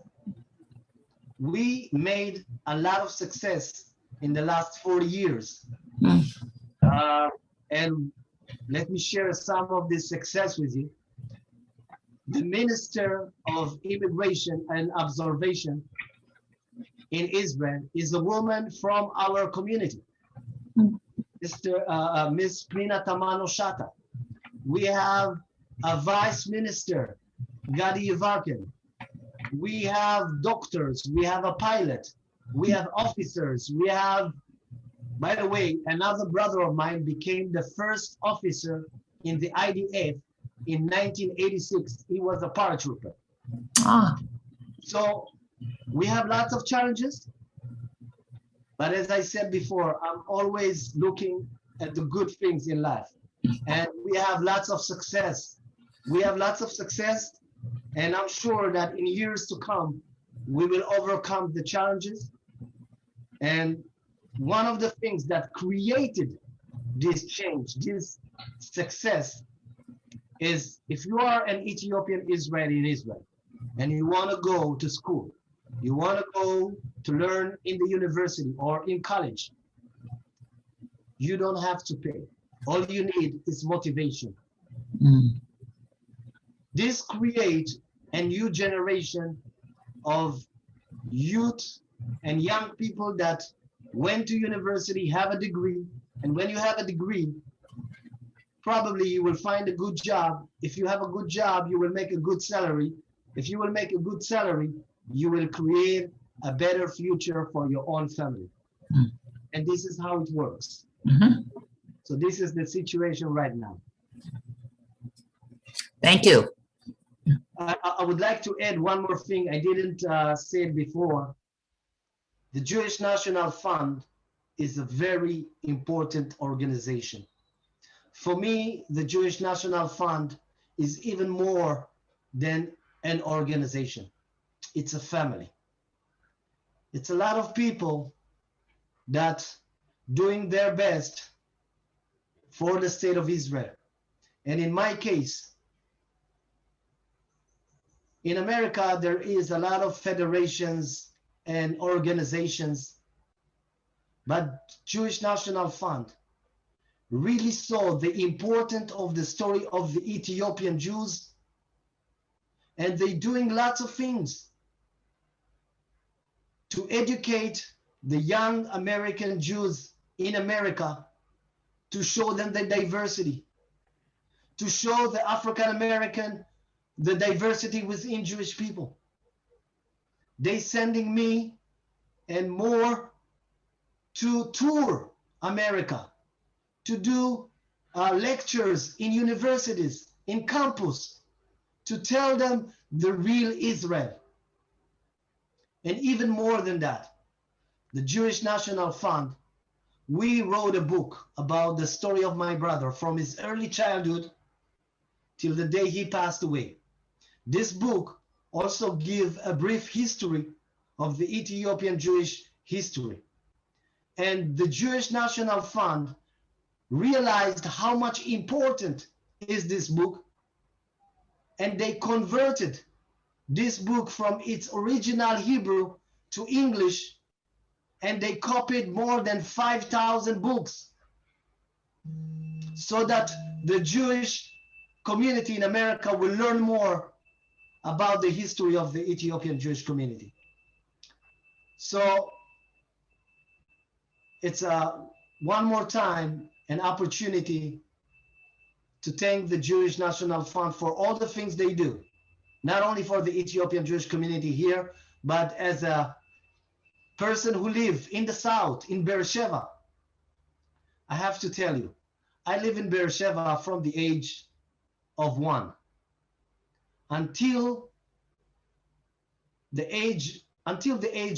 Speaker 5: We made a lot of success in the last 40 years. And let me share some of this success with you. The Minister of Immigration and Observation in Israel is a woman from our community, Miss Pnina Tamano-Shata. We have a Vice Minister, Gadi Yevarkin. We have doctors, we have a pilot, we have officers, we have, by the way, another brother of mine became the first officer in the IDF in 1986. He was a paratrooper. So we have lots of challenges, but as I said before, I'm always looking at the good things in life. And we have lots of success. We have lots of success, and I'm sure that in years to come, we will overcome the challenges. And one of the things that created this change, this success, is if you are an Ethiopian Israeli in Israel and you want to go to school, you want to go to learn in the university or in college, you don't have to pay. All you need is motivation. This creates a new generation of youth and young people that went to university, have a degree, and when you have a degree, probably you will find a good job. If you have a good job, you will make a good salary. If you will make a good salary, you will create a better future for your own family. And this is how it works. So this is the situation right now.
Speaker 4: Thank you.
Speaker 5: I would like to add one more thing. I didn't say it before. The Jewish National Fund is a very important organization. For me, the Jewish National Fund is even more than an organization. It's a family. It's a lot of people that doing their best for the state of Israel. And in my case, in America, there is a lot of federations and organizations, but Jewish National Fund really saw the importance of the story of the Ethiopian Jews, and they're doing lots of things to educate the young American Jews in America, to show them the diversity, to show the African American the diversity within Jewish people. They sending me and more to tour America, to do lectures in universities, in campus, to tell them the real Israel. And even more than that, the Jewish National Fund, we wrote a book about the story of my brother from his early childhood till the day he passed away. This book also gives a brief history of the Ethiopian Jewish history. And the Jewish National Fund realized how much important is this book, and they converted this book from its original Hebrew to English, and they copied more than 5,000 books so that the Jewish community in America will learn more about the history of the Ethiopian Jewish community. So it's one more time an opportunity to thank the Jewish National Fund for all the things they do, not only for the Ethiopian Jewish community here, but as a person who lives in the South, in Beersheba. I have to tell you, I live in Beersheba from the age of 1 until the age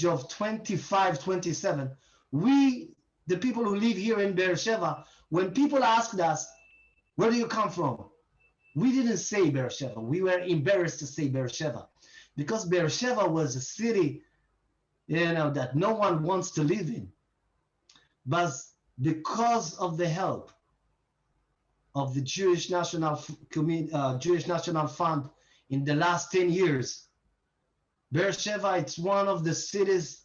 Speaker 5: of 25, 27. We, the people who live here in Beersheba, when people asked us, where do you come from? We didn't say Beersheba. We were embarrassed to say Beersheba because Beersheba was a city, that no one wants to live in. But because of the help of the Jewish National Fund in the last 10 years, Beersheba, it's one of the cities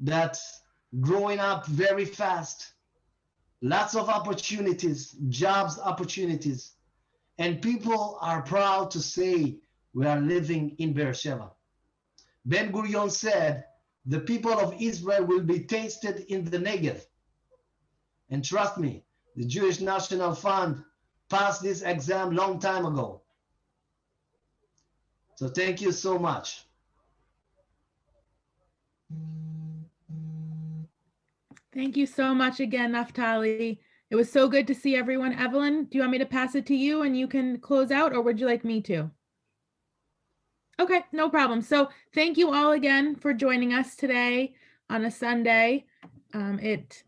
Speaker 5: that's growing up very fast. Lots of opportunities, jobs opportunities, and people are proud to say we are living in Beersheba. Ben Gurion said, the people of Israel will be tasted in the Negev. And trust me, the Jewish National Fund passed this exam long time ago. So thank you so much.
Speaker 1: Thank you so much again, Naftali. It was so good to see everyone. Evelyn, do you want me to pass it to you and you can close out, or would you like me to? Okay, no problem. So thank you all again for joining us today on a Sunday. It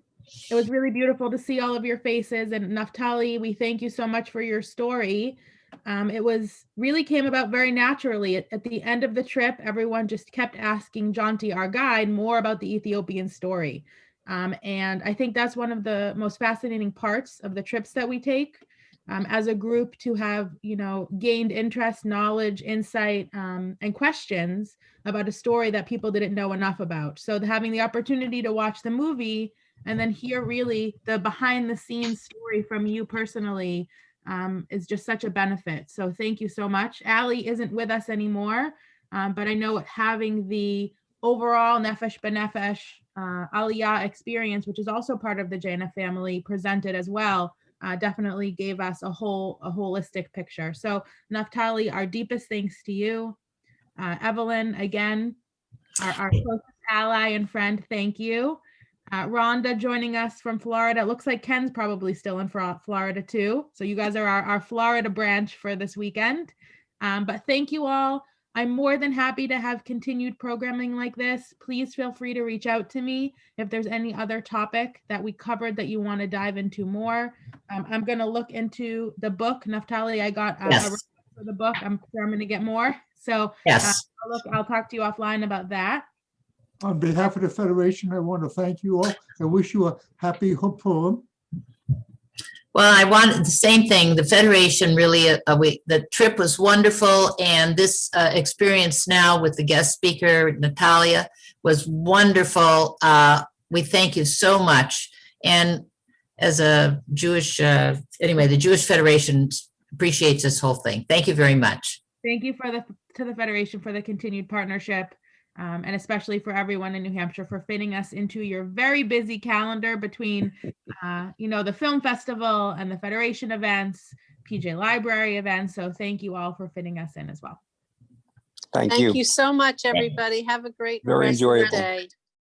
Speaker 1: was really beautiful to see all of your faces. And Naftali, we thank you so much for your story. It was really came about very naturally. At the end of the trip, everyone just kept asking Jonty, our guide, more about the Ethiopian story. And I think that's one of the most fascinating parts of the trips that we take as a group, to have, gained interest, knowledge, insight, and questions about a story that people didn't know enough about. So having the opportunity to watch the movie and then hear really the behind the scenes story from you personally is just such a benefit. So thank you so much. Allie isn't with us anymore, but I know having the overall Nefesh B'Nefesh Aliyah experience, which is also part of the Jaina family, presented as well, definitely gave us a holistic picture. So Naftali, our deepest thanks to you. Evelyn, again, our closest ally and friend, thank you. Rhonda joining us from Florida. It looks like Ken's probably still in Florida too. So you guys are our Florida branch for this weekend. But thank you all. I'm more than happy to have continued programming like this. Please feel free to reach out to me if there's any other topic that we covered that you want to dive into more. I'm going to look into the book. Naftali, I got a
Speaker 4: Yes.
Speaker 1: request for the book. I'm sure I'm going to get more. So
Speaker 4: Yes.
Speaker 1: I'll talk to you offline about that.
Speaker 9: On behalf of the Federation, I want to thank you all. I wish you a happy Purim.
Speaker 4: Well, I wanted the same thing. The Federation really, the trip was wonderful, and this experience now with the guest speaker, Natalia, was wonderful. We thank you so much. And as a Jewish, anyway, the Jewish Federation appreciates this whole thing. Thank you very much.
Speaker 1: Thank you to the Federation for the continued partnership. And especially for everyone in New Hampshire for fitting us into your very busy calendar between, the film festival and the Federation events, PJ Library events. So thank you all for fitting us in as well.
Speaker 2: Thank you so much, everybody. Have a great
Speaker 10: Very
Speaker 2: rest of the
Speaker 10: enjoyable.
Speaker 2: day.